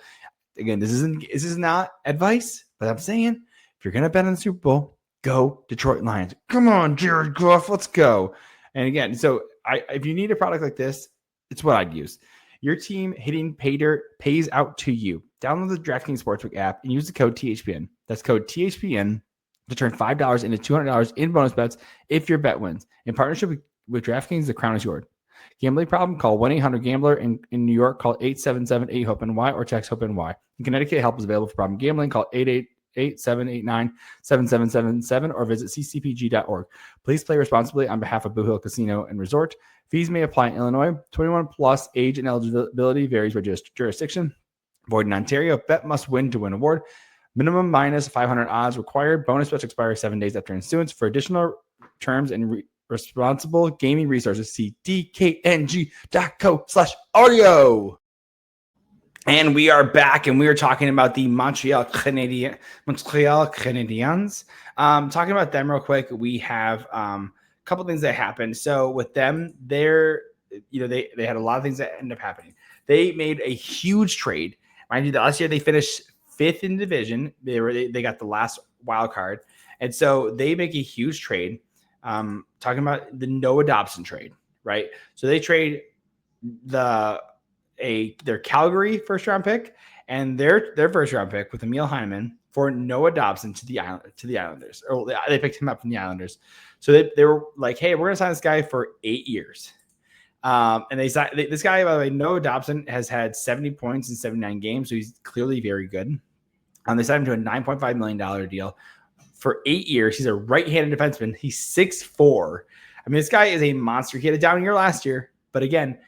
Again, this is not advice, but I'm saying if you're going to bet on the Super Bowl, go Detroit Lions. Come on, Jared Goff, let's go. And again, so if you need a product like this, it's what I'd use. Your team hitting pay dirt pays out to you. Download the DraftKings Sportsbook app and use the code THPN. That's code THPN to turn $5 into $200 in bonus bets if your bet wins. In partnership with DraftKings, the crown is yours. Gambling problem? Call 1-800-GAMBLER. In New York, call 877-8-HOPE-NY or text HOPE-NY. In Connecticut, help is available for problem gambling. Call 888-789-7777 or visit ccpg.org. Please play responsibly on behalf of Blue Hill Casino and Resort. Fees may apply in Illinois. 21 plus age and eligibility varies by jurisdiction. Void in Ontario. Bet must win to win award. Minimum minus 500 odds required. Bonus bets expire 7 days after issuance. For additional terms and responsible gaming resources, see dkng.co/audio. And we are back, and we are talking about the Montreal Canadiens. Talking about them real quick, we have a couple things that happened. So with them, they had a lot of things that ended up happening. They made a huge trade. Mind you, last year they finished 5th in division. They got the last wild card, and so they make a huge trade. Talking about the Noah Dobson trade, right? So they trade their Calgary first round pick and their first round pick with Emil Heineman for Noah Dobson to the Islanders. Or they picked him up from the Islanders. So they were like, hey, we're gonna sign this guy for 8 years. And they signed this guy, by the way. Noah Dobson has had 70 points in 79 games, so he's clearly very good. They signed him to a $9.5 million deal for 8 years. He's a right-handed defenseman. He's 6'4". I mean, this guy is a monster. He had a down year last year, but again,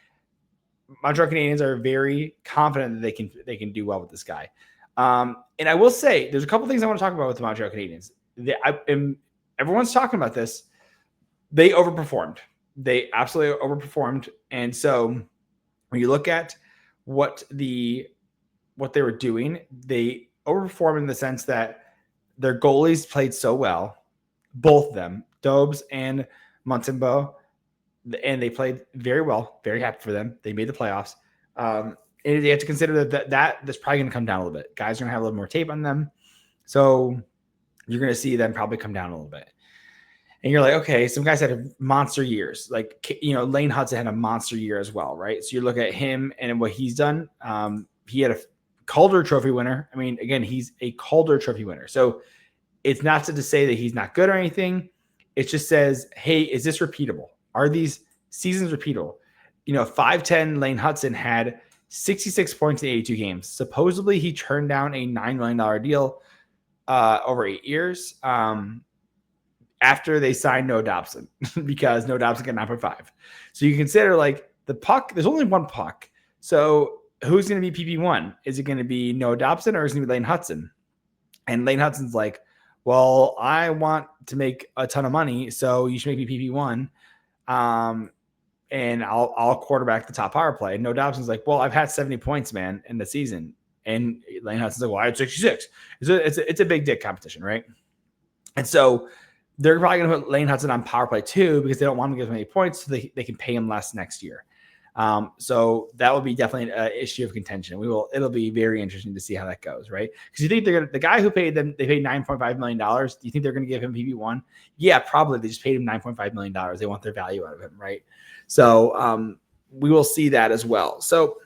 Montreal Canadiens are very confident that they can do well with this guy. And I will say, there's a couple things I want to talk about with the Montreal Canadiens. Everyone's talking about this. They overperformed. They absolutely overperformed. And so when you look at what they were doing, they overperformed in the sense that their goalies played so well, both of them, Dobes and Montembeault, and they played very well. Very happy for them. They made the playoffs. And you have to consider that's probably going to come down a little bit. Guys are going to have a little more tape on them. So you're going to see them probably come down a little bit. And you're like, okay, some guys had monster years. Like, Lane Hudson had a monster year as well, right? So you look at him and what he's done. He had a Calder Trophy winner. I mean, again, he's a Calder Trophy winner. So it's not to say that he's not good or anything. It just says, hey, is this repeatable? Are these seasons repeatable? 5'10" Lane Hudson had 66 points in 82 games. Supposedly, he turned down a $9 million deal over 8 years after they signed Noah Dobson because Noah Dobson got 9.5. So you consider the puck, there's only one puck. So who's going to be PP1? Is it going to be Noah Dobson or is it going to be Lane Hudson? And Lane Hudson's like, well, I want to make a ton of money, so you should make me PP1. And I'll quarterback the top power play. And Noah Dobson's like, well, I've had 70 points, man, in the season. And Lane Hudson's like, well, I had 66. It's a big dick competition, right? And so they're probably going to put Lane Hudson on power play too because they don't want him to get as many points, so they can pay him less next year. So that will be definitely an issue of contention. It'll be very interesting to see how that goes, right? Because you think the guy who paid them, they paid $9.5 million. Do you think they're going to give him PP1? Yeah, probably. They just paid him $9.5 million. They want their value out of him, right? So we will see that as well. So,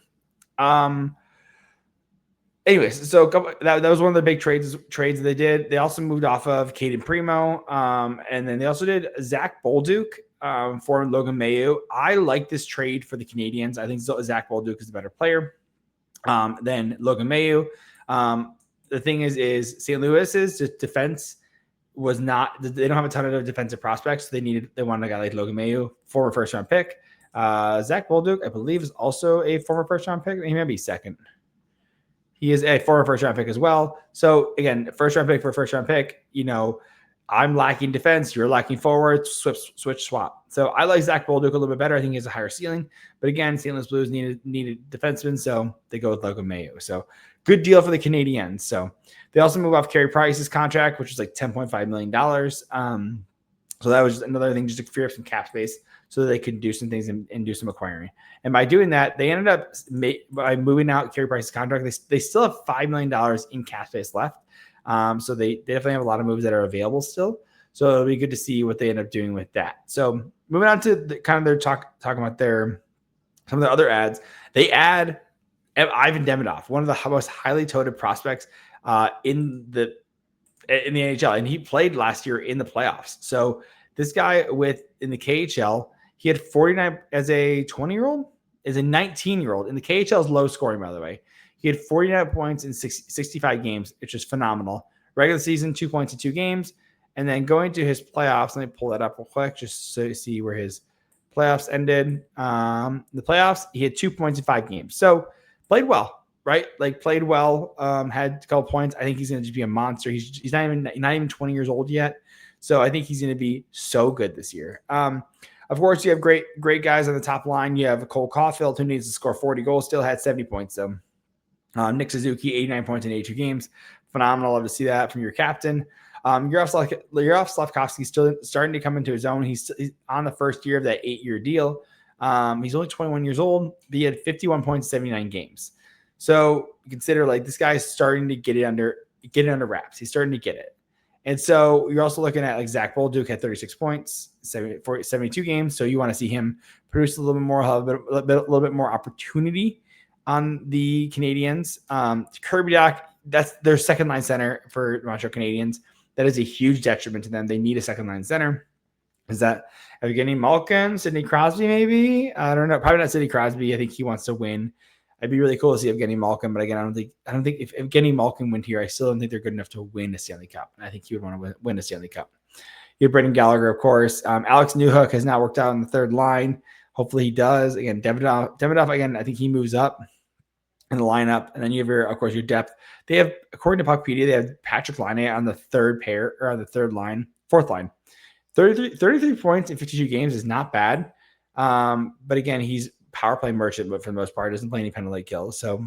anyways, so that was one of the big trades they did. They also moved off of Caden Primo, and then they also did Zach Bolduc. for Logan Mailloux. I like this trade for the Canadiens. I think Zach Bolduc is a better player than Logan Mailloux. The thing is St. Louis's defense was not. They don't have a ton of defensive prospects. So they wanted a guy like Logan Mailloux, former first round pick. Zach Bolduc, I believe, is also a former first round pick. He might be second. He is a former first round pick as well. So again, first round pick for first round pick. I'm lacking defense. You're lacking forward. Switch, swap. So I like Zach Bolduc a little bit better. I think he has a higher ceiling. But again, St. Louis Blues needed defensemen, so they go with Logan Mailloux. So good deal for the Canadiens. So they also move off Carey Price's contract, which was like $10.5 million. So that was another thing just to free up some cap space so that they could do some things and do some acquiring. And by doing that, they ended up by moving out Carey Price's contract. They still have $5 million in cap space left. So they definitely have a lot of moves that are available still. So it'll be good to see what they end up doing with that. So moving on to their talking about some of the other ads. They add Ivan Demidov, one of the most highly touted prospects in the NHL, and he played last year in the playoffs. So this guy in the KHL, he had 49 as a 20-year-old, as a 19-year-old in the KHL's low scoring, by the way. He had 49 points in 65 games, which is phenomenal. Regular season, 2 points in 2 games. And then going to his playoffs, let me pull that up real quick just so you see where his playoffs ended. The playoffs, he had 2 points in 5 games. So played well, right? Played well, had a couple points. I think he's going to just be a monster. He's not even 20 years old yet. So I think he's going to be so good this year. Of course, you have great guys on the top line. You have Cole Caulfield, who needs to score 40 goals, still had 70 points. So Nick Suzuki, 89 points in 82 games. Phenomenal. Love to see that from your captain. Yaroslav Slavkovsky still starting to come into his own. He's on the first year of that 8-year deal. He's only 21 years old, but he had 51 points, 79 games. So you consider this guy's starting to get it under wraps. He's starting to get it. And so you're also looking at Zach Bolduc had 36 points, 72 games. So you want to see him produce a little bit more, have a little bit more opportunity on the Canadiens. Kirby Dach, that's their second line center for Montreal Canadiens. That is a huge detriment to them. They need a second line center. Is that Evgeny Malkin, Sidney Crosby, maybe? I don't know. Probably not Sidney Crosby. I think he wants to win. It'd be really cool to see Evgeny Malkin, but again, I don't think if Evgeny Malkin went here, I still don't think they're good enough to win a Stanley Cup. And I think he would want to win a Stanley Cup. You have Brendan Gallagher, of course. Alex Newhook has not worked out on the third line. Hopefully he does. Again, Demidov, again, I think he moves up in the lineup. And then you have your depth. They have, according to Puckpedia, they have Patrick Laine on the fourth line. 33 points in 52 games is not bad. But again, he's power play merchant, but for the most part, doesn't play any penalty kills. So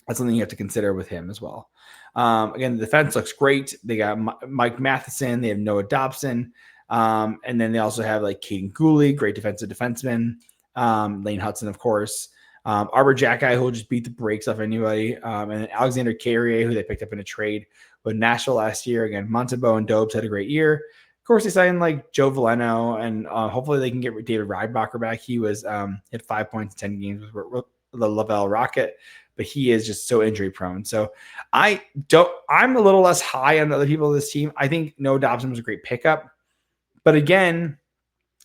that's something you have to consider with him as well. Again, the defense looks great. They got Mike Matheson. They have Noah Dobson. And then they also have Caden Gooley, great defensive defenseman. Lane Hudson, of course. Arbor Jacki, who will just beat the brakes off anybody. And then Alexander Carrier, who they picked up in a trade with Nashville last year. Again, Montembeault and Dobes had a great year. Of course, they signed Joe Veleno, and hopefully they can get David Riedbacher back. He was had 5 points in 10 games with the Laval Rocket, but he is just so injury prone. So I'm a little less high on the other people of this team. I think Noah Dobson was a great pickup, but again,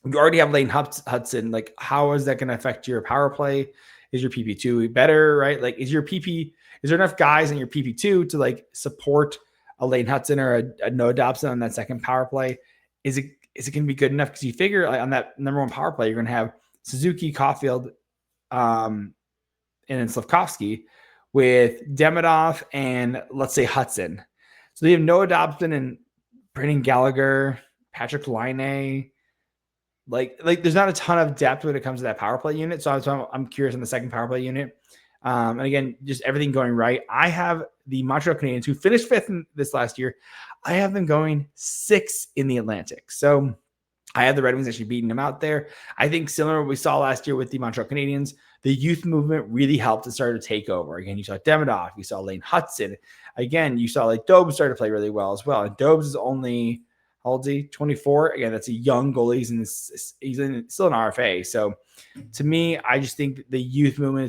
you already have Lane Hudson. How is that going to affect your power play? Is your PP2 better, right? Is there enough guys in your PP2 to support a Lane Hudson or a Noah Dobson on that second power play? Is it going to be good enough? Because you figure on that number one power play, you're going to have Suzuki, Caulfield, and then Slavkovsky with Demidov and let's say Hudson. So they have Noah Dobson and Brendan Gallagher, Patrick Laine. There's not a ton of depth when it comes to that power play unit. So I'm curious on the second power play unit. And again, just everything going right. I have the Montreal Canadiens, who finished 5th in this last year. I have them going 6th in the Atlantic. So I have the Red Wings actually beating them out there. I think similar to what we saw last year with the Montreal Canadiens, the youth movement really helped to start to take over. Again, you saw Demidov, you saw Lane Hudson. Again, you saw Dobes start to play really well as well. And Dobes is only, how old is he? 24. Again, that's a young goalie. He's still an RFA. So to me, I just think the youth movement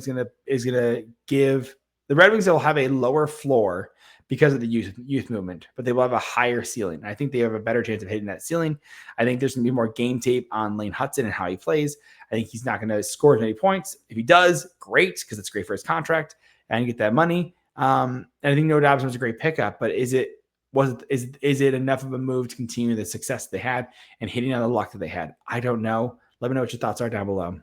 is gonna give the Red Wings will have a lower floor, because of the youth movement, but they will have a higher ceiling. I think they have a better chance of hitting that ceiling. I think there's going to be more game tape on Lane Hudson and how he plays. I think he's not going to score as many points. If he does, great, because it's great for his contract and get that money. And I think Noah Dobson was a great pickup, but is it enough of a move to continue the success they had and hitting on the luck that they had? I don't know. Let me know what your thoughts are down below.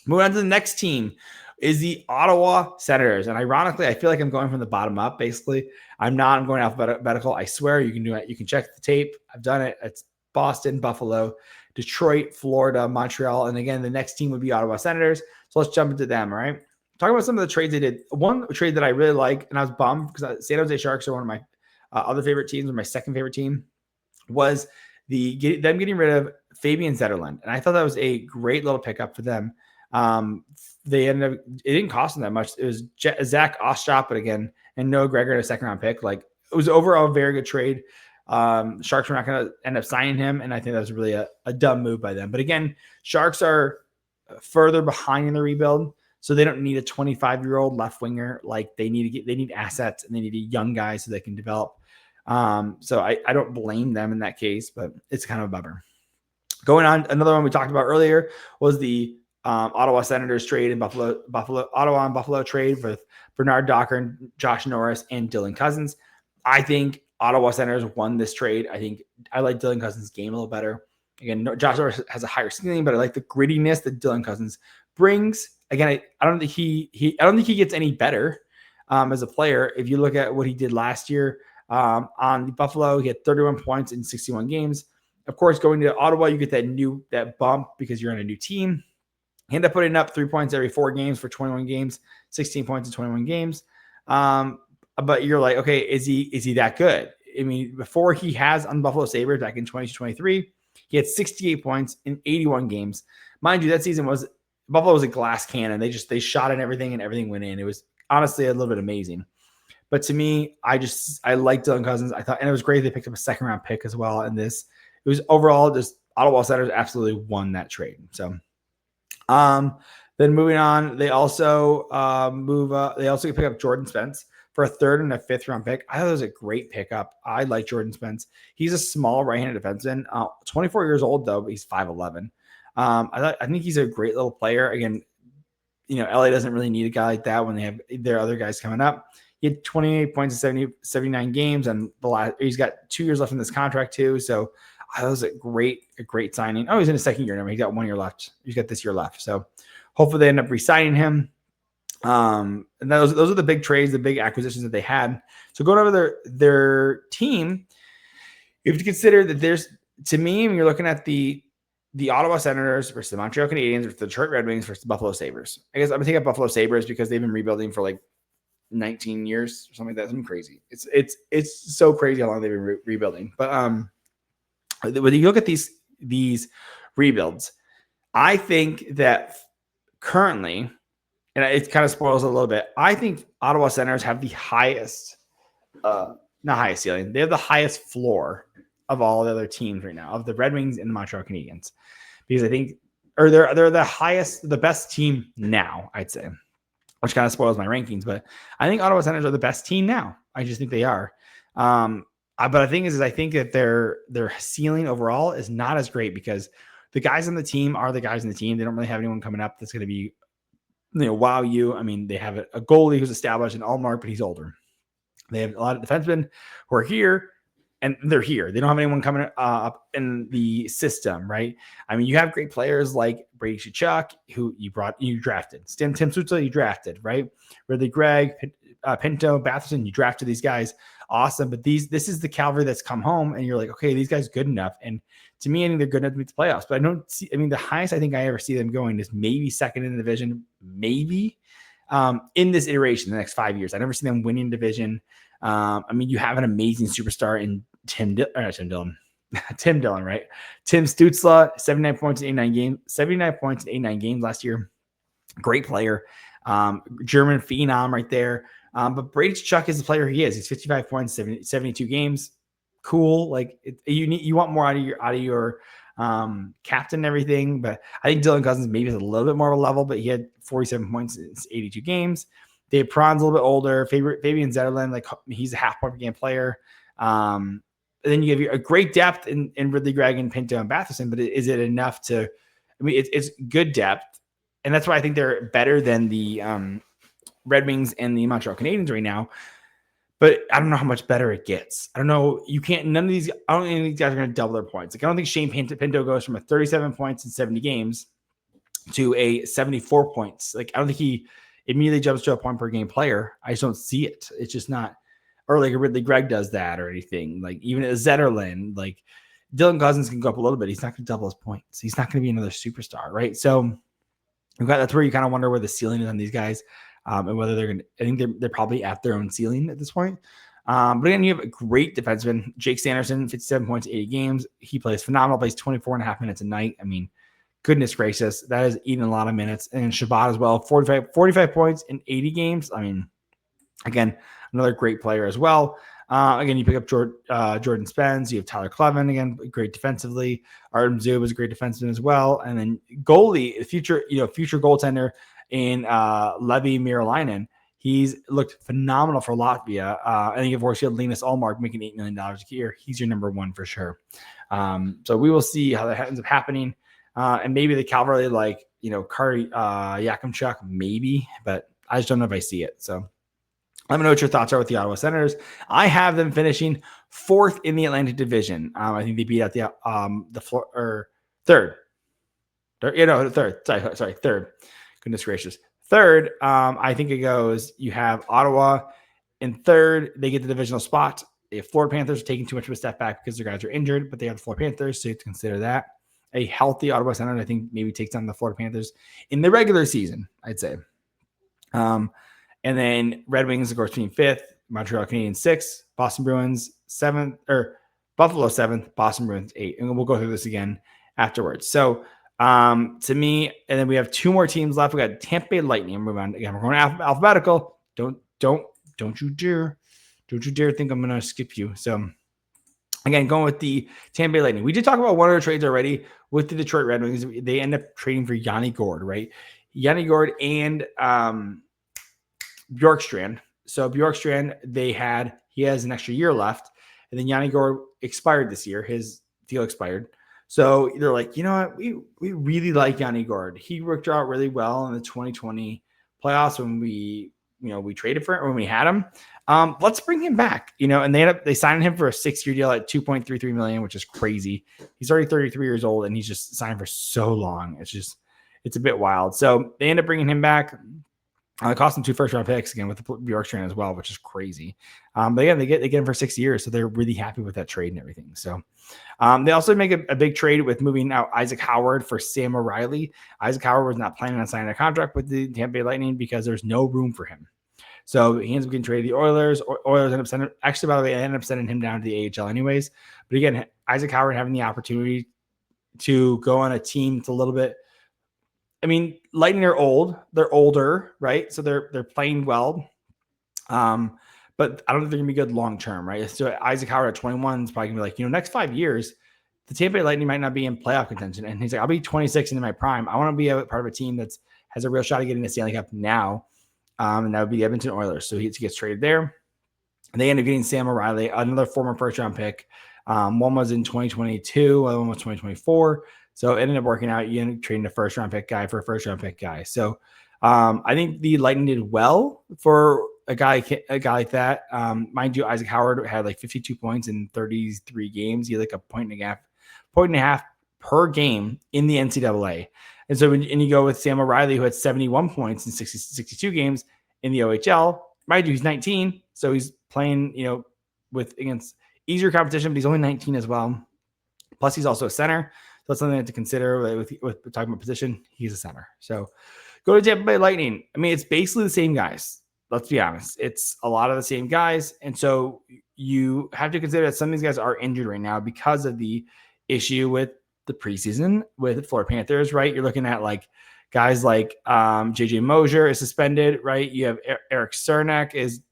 Moving on to the next team is the Ottawa Senators. And ironically, I feel like I'm going from the bottom up, basically. I'm not. I'm going alphabetical. I swear you can do it. You can check the tape. I've done it. It's Boston, Buffalo, Detroit, Florida, Montreal. And again, the next team would be Ottawa Senators. So let's jump into them, all right? Talk about some of the trades they did. One trade that I really like, and I was bummed because San Jose Sharks are one of my other favorite teams, or my second favorite team, was them getting rid of Fabian Zetterlund. And I thought that was a great little pickup for them. They ended up, it didn't cost them that much. It was Zach Ostrop, but again, and Noah Gregor in a second round pick. Like, it was overall a very good trade. Sharks were not going to end up signing him, and I think that was really a dumb move by them. But again, Sharks are further behind in the rebuild, so they don't need a 25-year-old left winger. Like, they need assets, and they need a young guy so they can develop. So I don't blame them in that case, but it's kind of a bummer. Going on, another one we talked about earlier was the Ottawa Senators trade in Ottawa and Buffalo trade with Bernard Docker and Josh Norris and Dylan Cousins. I think Ottawa Senators won this trade. I like Dylan Cousins' game a little better. Again, Josh Norris has a higher ceiling, but I like the grittiness that Dylan Cousins brings. Again, I don't think he gets any better as a player. If you look at what he did last year on Buffalo, he had 31 points in 61 games. Of course, going to Ottawa, you get that bump because you're on a new team. He ended up putting up 3 points every 4 games for 21 games, 16 points in 21 games. But you're like, okay, is he that good? I mean, before he has on Buffalo Sabres back in 2023, he had 68 points in 81 games. Mind you, that season Buffalo was a glass cannon. They shot at everything and everything went in. It was honestly a little bit amazing. But to me, I like Dylan Cousins. I thought, and it was great they picked up a second round pick as well. And it was overall just Ottawa Senators absolutely won that trade. So. Then moving on, they also pick up Jordan Spence for a 3rd and a 5th round pick. I thought it was a great pickup. I like Jordan Spence. He's a small right-handed defenseman, 24 years old though, but he's 5'11". I think he's a great little player. Again, LA doesn't really need a guy like that when they have their other guys coming up. He had 28 points in 79 games, and he's got 2 years left in this contract too. So that was a great signing. Oh, he's in his second year now. He's got 1 year left. He's got this year left. So hopefully they end up re-signing him. And those are the big trades, the big acquisitions that they had. So going over their team, you have to consider that to me, when you're looking at the Ottawa Senators versus the Montreal Canadiens versus the Detroit Red Wings versus the Buffalo Sabres. I guess I'm going to take up Buffalo Sabres because they've been rebuilding for like 19 years or something like that. Something crazy. It's so crazy how long they've been rebuilding. But when you look at these rebuilds, I think that currently, and it kind of spoils it a little bit, I think Ottawa Senators have the highest, not highest ceiling, they have the highest floor of all the other teams right now, of the Red Wings and the Montreal Canadiens, because I think, or they're the best team now, I'd say, which kind of spoils my rankings, but I think Ottawa Senators are the best team now. I just think they are. But the thing is I think that their ceiling overall is not as great because the guys on the team are the guys on the team. They don't really have anyone coming up that's going to be, wow you. I mean, they have a goalie who's established in Allmark, but he's older. They have a lot of defensemen who are here, and they're here. They don't have anyone coming up in the system, right? I mean, you have great players like Brady Tkachuk, who you drafted. Tim Stützle, you drafted, right? Ridley Gregg, Pinto, Batherson, you drafted these guys. Awesome. But this is the cavalry that's come home, and you're like, okay, these guys are good enough. And to me, I think they're good enough to meet the playoffs. But the highest I think I ever see them going is maybe second in the division, maybe in this iteration, the next 5 years. I never see them winning division. You have an amazing superstar in Tim Dillon, right? Tim Stützle, 79 points in 89 games last year. Great player. German phenom right there. But Brady Tkachuk is the player he is. He's 55 points, 72 games. Cool. Like you want more out of your captain and everything. But I think Dylan Cousins maybe is a little bit more of a level, but he had 47 points in 82 games. Dave Prahn's a little bit older. Fabian Zetterlund, like he's a half point per game player. And then you have a great depth in Ridley, Gregg, and Pinto and Batherson, but is it enough to? I mean, it's good depth, and that's why I think they're better than the Red Wings and the Montreal Canadiens right now. But I don't know how much better it gets. I don't know. You can't. None of these. I don't think these guys are going to double their points. Like I don't think Shane Pinto goes from a 37 points in 70 games to a 74 points. Like I don't think he immediately jumps to a point per game player. I just don't see it. It's just not. Or like a Ridley Gregg does that or anything. Like even a Zetterlund, like Dylan Cousins can go up a little bit. He's not going to double his points. He's not going to be another superstar, right? So that's where you kind of wonder where the ceiling is on these guys. And whether they're going to, I think they're probably at their own ceiling at this point. But again, you have a great defenseman, Jake Sanderson, 57 points, 80 games. He plays phenomenal, plays 24 and a half minutes a night. I mean, goodness gracious, that is eating a lot of minutes. And Shabbat as well, 45 points in 80 games. I mean, again, another great player as well. Again, you pick up Jordan Spence. You have Tyler Clevin, again, great defensively. Artem Zub is a great defenseman as well. And then goalie, future goaltender in Levi Merilainen. He's looked phenomenal for Latvia. And then, of course, you have Linus Ullmark making $8 million a year. He's your number one for sure. So we will see how that ends up happening. And maybe the cavalry, like, Kari Yakimchuk, maybe. But I just don't know if I see it. So let me know what your thoughts are with the Ottawa Senators. I have them finishing 4th in the Atlantic Division. I think they beat out third. Third. Goodness gracious. Third, I think it goes, you have Ottawa in third. They get the divisional spot. The Florida Panthers are taking too much of a step back because their guys are injured, but they have the Florida Panthers, so you have to consider that. A healthy Ottawa Senators, I think, maybe takes on the Florida Panthers in the regular season, I'd say. And then Red Wings, of course, being 5th, Montreal Canadiens 6th, Boston Bruins 7th, or Buffalo 7th, Boston Bruins 8th. And we'll go through this again afterwards. So to me, and then we have 2 more teams left. We got Tampa Bay Lightning. Move on again. We're going alphabetical. Don't you dare think I'm going to skip you. So again, going with the Tampa Bay Lightning. We did talk about one of the trades already with the Detroit Red Wings. They end up trading for Yanni Gourde, right? Yanni Gourde and Bjorkstrand. So Bjorkstrand, he has an extra year left, and then Yanni Gourde expired this year. His deal expired. So they're like, you know what? We really like Yanni Gourde. He worked out really well in the 2020 playoffs when we traded for him, when we had him. Let's bring him back, and they signed him for a 6-year deal at $2.33 million, which is crazy. He's already 33 years old and he's just signed for so long. It's a bit wild. So they end up bringing him back. It cost them 2 first-round picks again with the Bjorkstrand as well, which is crazy. But again, they get him for 6 years, so they're really happy with that trade and everything. So they also make a big trade with moving out Isaac Howard for Sam O'Reilly. Isaac Howard was not planning on signing a contract with the Tampa Bay Lightning because there's no room for him. So he ends up getting traded to the Oilers. Oilers end up sending, actually, by the way, they ended up sending him down to the AHL anyways. But again, Isaac Howard having the opportunity to go on a team that's a little bit. I mean, Lightning are old. They're older, right? So they're playing well. But I don't think they're going to be good long term, right? So Isaac Howard at 21 is probably going to be like, next 5 years, the Tampa Bay Lightning might not be in playoff contention. And he's like, I'll be 26 into my prime. I want to be a part of a team that has a real shot at getting the Stanley Cup now. And that would be the Edmonton Oilers. So he gets traded there. And they end up getting Sam O'Reilly, another former first-round pick. One was in 2022. One was 2024. So it ended up working out. You ended up trading a first-round pick guy for a first-round pick guy. So I think the Lightning did well for a guy like that. Mind you, Isaac Howard had like 52 points in 33 games. He had like a point and a half per game in the NCAA. And so when you go with Sam O'Reilly, who had 71 points in 62 games in the OHL, mind you, he's 19. So he's playing, against easier competition, but he's only 19 as well. Plus, he's also a center. So that's something to consider with talking about position. He's a center. So go to Tampa Bay Lightning. I mean, it's basically the same guys. Let's be honest. It's a lot of the same guys. And so you have to consider that some of these guys are injured right now because of the issue with the preseason with the Florida Panthers, right? You're looking at like guys like JJ Mosier is suspended, right? You have Eric Cernak is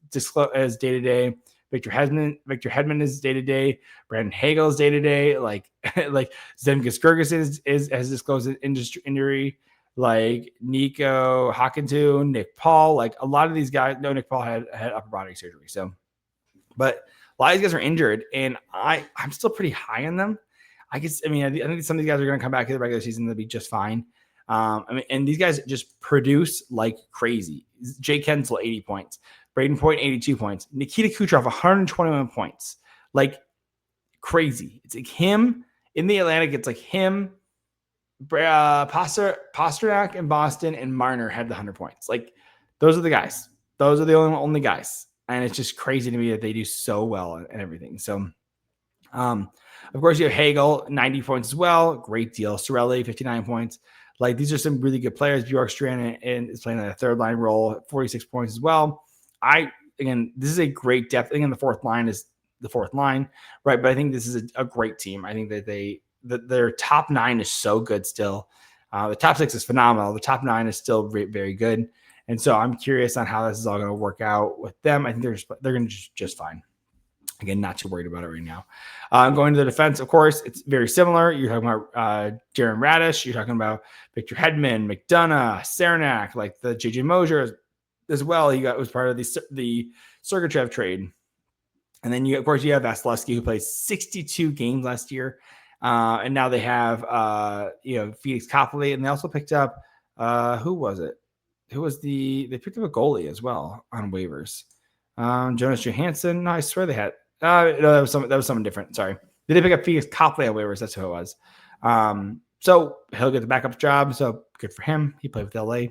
as day-to-day. Victor Hedman is day-to-day. Brandon Hagel is day-to-day. Like Zemgus Girgensons has disclosed an injury. like Nico Hawkinson, Nick Paul, like a lot of these guys. No, Nick Paul had upper body surgery. So, but a lot of these guys are injured, and I'm still pretty high on them. I think some of these guys are going to come back to the regular season. They'll be just fine. And these guys just produce like crazy. Jake Kensel, 80 points. Braden Point, 82 points. Nikita Kucherov, 121 points. Like crazy. It's like him in the Atlantic. It's like him, Pasternak in Boston, and Marner had the 100 points. Like those are the guys. Those are the only guys. And it's just crazy to me that they do so well and everything. So, of course, you have Hagel, 90 points as well. Great deal. Cirelli, 59 points. Like these are some really good players. Bjorkstrand is playing a third line role, 46 points as well. This is a great depth. I think the fourth line is the fourth line, right? But I think this is a great team. I think that their top 9 is so good still. The top 6 is phenomenal. The top 9 is still very good. And so I'm curious on how this is all going to work out with them. I think they're going to just fine. Again, not too worried about it right now. Going to the defense, of course, it's very similar. You're talking about Jaron Radish. You're talking about Victor Hedman, McDonough, Saranac, like the JJ Mosier as well. He was part of the Sergachev trade. And then you have Vasilevsky, who played 62 games last year. And now they have Felix Copley, and they also picked up who was it? They picked up a goalie as well on waivers. Jonas Johansson. No, I swear they had. No, that was someone different. Sorry, they did pick up Felix Copley on waivers. That's who it was. So he'll get the backup job. So good for him. He played with LA,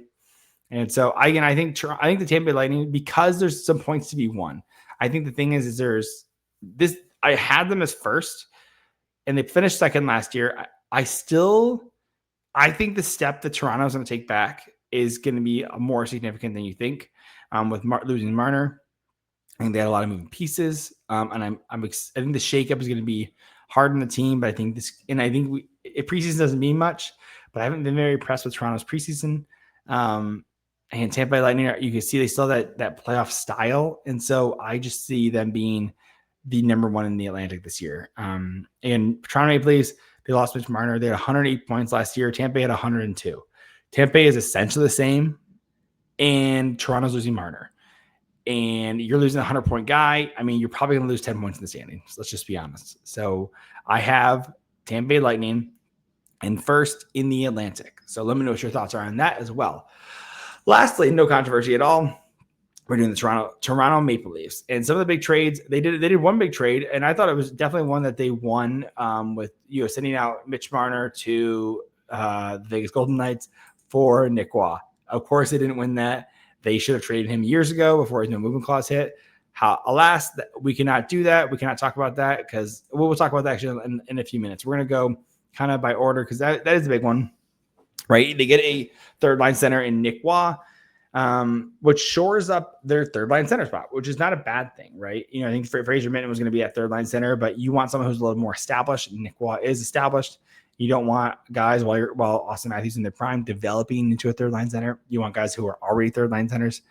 and so I think the Tampa Bay Lightning, because there's some points to be won. I think the thing is there's this. I had them as first, and they finished second last year. I think the step that Toronto's going to take back is going to be more significant than you think. With losing Marner. I think they had a lot of moving pieces, and I think the shakeup is going to be hard on the team. But I think preseason doesn't mean much. But I haven't been very impressed with Toronto's preseason. And Tampa Bay Lightning, you can see they still have that playoff style, and so I just see them being the number 1 in the Atlantic this year. And Toronto Maple Leafs, they lost Mitch Marner. They had 108 points last year. Tampa Bay had 102. Tampa Bay is essentially the same, and Toronto's losing Marner. And you're losing a 100-point guy. I mean, you're probably going to lose 10 points in the standings. Let's just be honest. So I have Tampa Bay Lightning and first in the Atlantic. So let me know what your thoughts are on that as well. Lastly, no controversy at all. We're doing the Toronto Maple Leafs. And some of the big trades, they did one big trade, and I thought it was definitely one that they won with sending out Mitch Marner to the Vegas Golden Knights for Nick Waugh. Of course, they didn't win that. They should have traded him years ago before his no movement clause hit. Alas, we cannot do that. We cannot talk about that because we'll talk about that actually in a few minutes. We're going to go kind of by order because that is a big one, right? They get a third line center in Nick Waugh, which shores up their third line center spot, which is not a bad thing, right? I think Fraser Minten was going to be at third line center, but you want someone who's a little more established. Nick Waugh is established. You don't want guys while Austin Matthews in their prime developing into a third line center. You want guys who are already third line centers.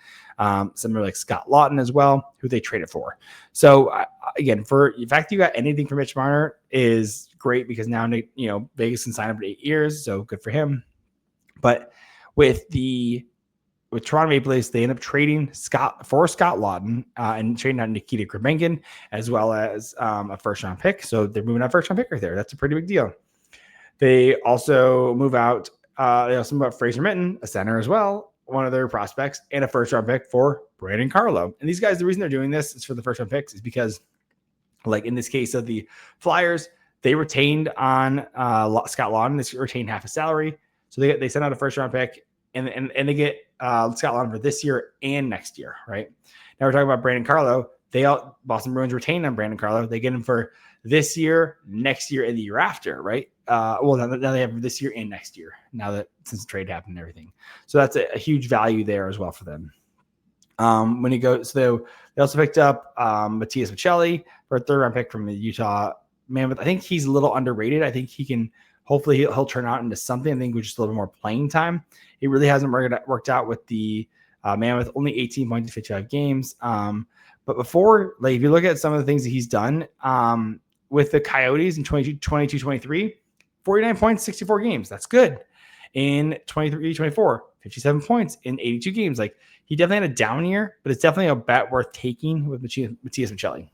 Similar like Scott Lawton as well, who they traded for. So again, for the fact that you got anything for Mitch Marner is great because now Vegas can sign up for 8 years, so good for him. But with Toronto Maple Leafs, they end up trading Scott Lawton and trading out Nikita Kremenkin as well as a first round pick. So they're moving out first round pick right there. That's a pretty big deal. They also move out. Fraser Minten, a center as well, one of their prospects, and a first round pick for Brandon Carlo. And these guys, the reason they're doing this is for the first round picks is because, like in this case of the Flyers, they retained on Scott Lawton. They retained half his salary, so they sent out a first round pick, and they get Scott Lawton for this year and next year. Right now, we're talking about Brandon Carlo. Boston Bruins retained on Brandon Carlo. They get him for this year, next year, and the year after, right? Now they have this year and next year, since the trade happened and everything. So that's a huge value there as well for them. When he goes, so they also picked up Matthias Michelli for a third round pick from the Utah Mammoth. I think he's a little underrated. I think hopefully he'll turn out into something. I think with just a little more playing time. It really hasn't worked out with the Mammoth, only 18 points in 55 games. But before, if you look at some of the things that he's done with the Coyotes in 22-23, 49 points, 64 games. That's good. in 23-24, 57 points in 82 games. Like, he definitely had a down year, but it's definitely a bet worth taking with Matthias Michelli.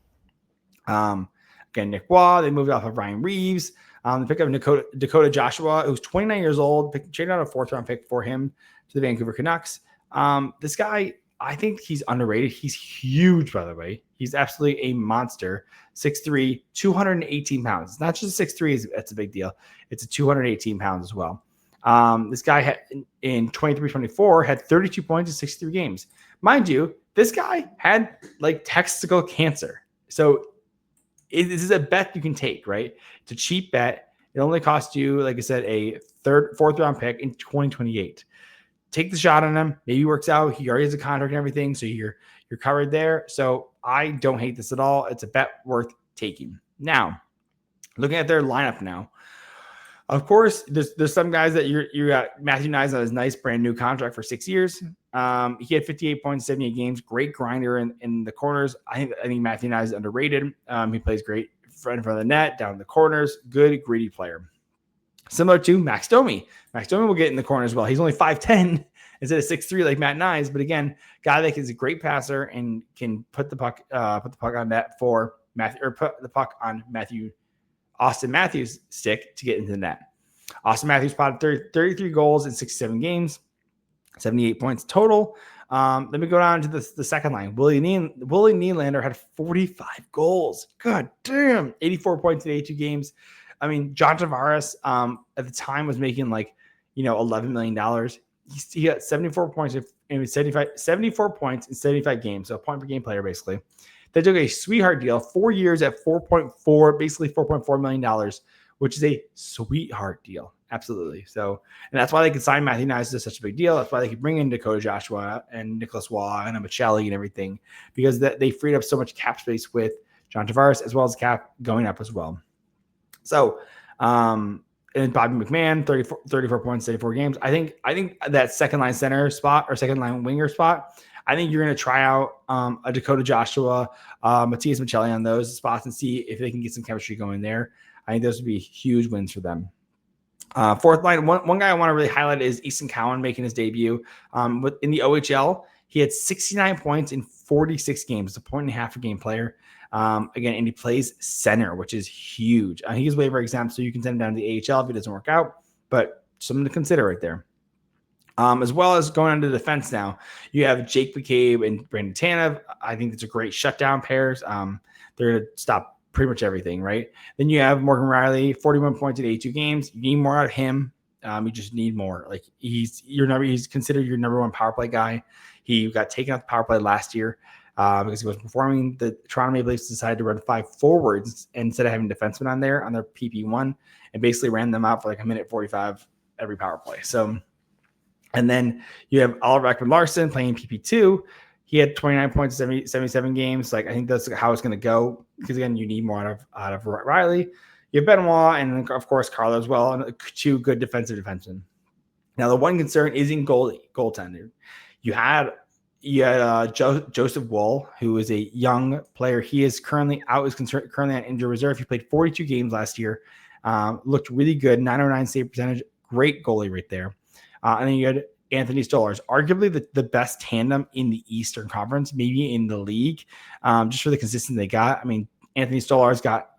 Again, Nick Waugh, they moved off of Ryan Reeves. They picked up Dakota Joshua, who's 29 years old, traded out a 4th-round pick for him to the Vancouver Canucks. This guy, I think he's underrated. He's huge, by the way. He's absolutely a monster. 6'3", 218 pounds. It's not just 6'3", that's a big deal. It's a 218 pounds as well. This guy had, in 23-24 had 32 points in 63 games. Mind you, this guy had like testicle cancer. So this is a bet you can take, right? It's a cheap bet. It only costs you, like I said, a 4th-round pick in 2028. Take the shot on him. Maybe it works out. He already has a contract and everything, so you're covered there. So I don't hate this at all. It's a bet worth taking. Now, looking at their lineup now, of course, there's some guys that you got. Matthew Knies on his nice brand new contract for 6 years. He had 58 points, 78 games. Great grinder in the corners. I think Matthew Knies is underrated. He plays great in front of the net, down in the corners. Good, greedy player. Similar to Max Domi. Max Domi will get in the corner as well. He's only 5'10" instead of 6'3" like Matt Knies. But again, guy that is a great passer and can put the puck on net for Matthew, or put the puck on Austin Matthews' stick to get into the net. Austin Matthews potted 33 goals in 67 games, 78 points total. Let me go down to the second line. Willie Nylander had 45 goals. God damn. 84 points in 82 games. I mean, John Tavares at the time was making $11 million. He got 74 points in 74 points in 75 games. So a point per game player, basically. They took a sweetheart deal, 4 years at basically $4.4 million, which is a sweetheart deal. Absolutely. So, and that's why they could sign Matthew Knies to such a big deal. That's why they could bring in Dakota Joshua and Nicholas Waugh and Michelli and everything, because they freed up so much cap space with John Tavares, as well as cap going up as well. So, and Bobby McMahon, 34 points, 34 games. I think that second line center spot or second line winger spot, I think you're going to try out a Dakota Joshua, Matthias Michelli on those spots and see if they can get some chemistry going there. I think those would be huge wins for them. Fourth line, one guy I want to really highlight is Easton Cowan making his debut. In the OHL, he had 69 points in 46 games. It's a 1.5 a game player. Again, and he plays center, which is huge. He's waiver exempt, so you can send him down to the AHL if it doesn't work out, but something to consider right there. As well as going on to defense now, you have Jake McCabe and Brandon Tanev. I think it's a great shutdown pairs. They're going to stop pretty much everything, right? Then you have Morgan Riley, 41 points in 82 games. You need more out of him. You just need more. Like he's considered your number one power play guy. He got taken off the power play last year because he wasn't performing. The Toronto Maple Leafs decided to run 5 forwards instead of having defensemen on their PP1, and basically ran them out for like a minute 45 every power play. So, and then you have Oliver Ekman-Larsson playing PP2. He had 29 points, 77 games. Like I think that's how it's going to go, because again, you need more out of Riley. You have Benoit and of course Carlo as well, and 2 good defensive defensemen. Now the one concern is in goaltender. You had Joseph Woll, who is a young player. He is currently out. Is currently on injured reserve. He played 42 games last year. Looked really good. 909 save percentage. Great goalie right there. And then you had Anthony Stolarz, arguably the best tandem in the Eastern Conference, maybe in the league, just for the consistency they got. I mean, Anthony Stolarz got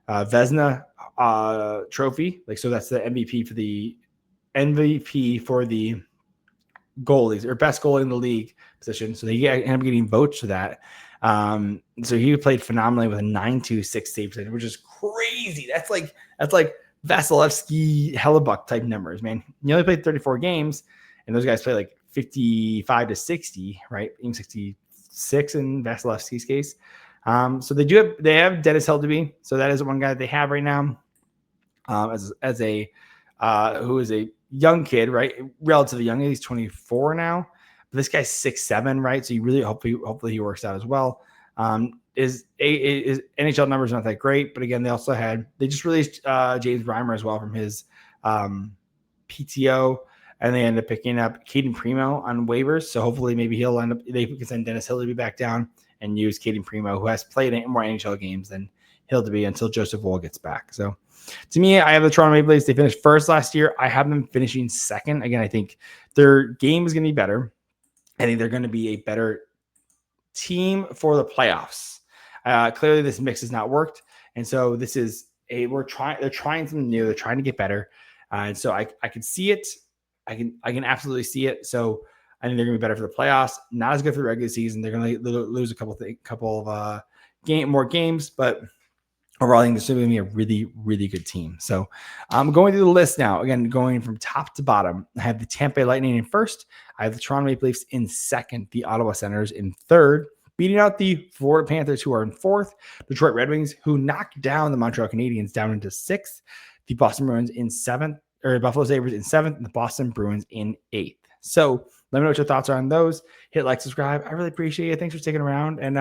Vezina trophy, so that's the MVP for the goalies, or best goalie in the league position. So he ended up getting votes for that. So he played phenomenally with a 926 save percentage, which is crazy. That's like Vasilevsky, Hellebuck type numbers, man. He only played 34 games, and those guys play like 55 to 60, right? Even 66 in Vasilevsky's case. So they have Dennis Hildeby. So that is one guy that they have right now, as a who is a young kid, right? Relatively young. He's 24 now. But this guy's 6'7", right? So you really hopefully he works out as well. His NHL numbers not that great, but again, they just released James Reimer as well from his PTO, and they ended up picking up Caden Primo on waivers. So hopefully maybe they can send Dennis Hildeby back down and use Caden Primo, who has played more NHL games than hill to be until Joseph Woll gets back. So to me, I have the Toronto Maple Leafs. They finished first last year. I have them finishing second. Again, I think their game is going to be better. I think they're going to be a better team for the playoffs. Clearly, this mix has not worked. And so this is they're trying something new. They're trying to get better. And so I can see it. I can absolutely see it. So I think they're going to be better for the playoffs. Not as good for the regular season. They're going to lose a couple of more games, but overall, I think this is going to be a really, really good team. So I'm going through the list now. Again, going from top to bottom. I have the Tampa Bay Lightning in first. I have the Toronto Maple Leafs in second. The Ottawa Senators in third, beating out the Florida Panthers, who are in fourth. Detroit Red Wings, who knocked down the Montreal Canadiens down into sixth. The Boston Bruins in seventh, or Buffalo Sabres in seventh, and the Boston Bruins in eighth. So let me know what your thoughts are on those. Hit like, subscribe. I really appreciate it. Thanks for sticking around. And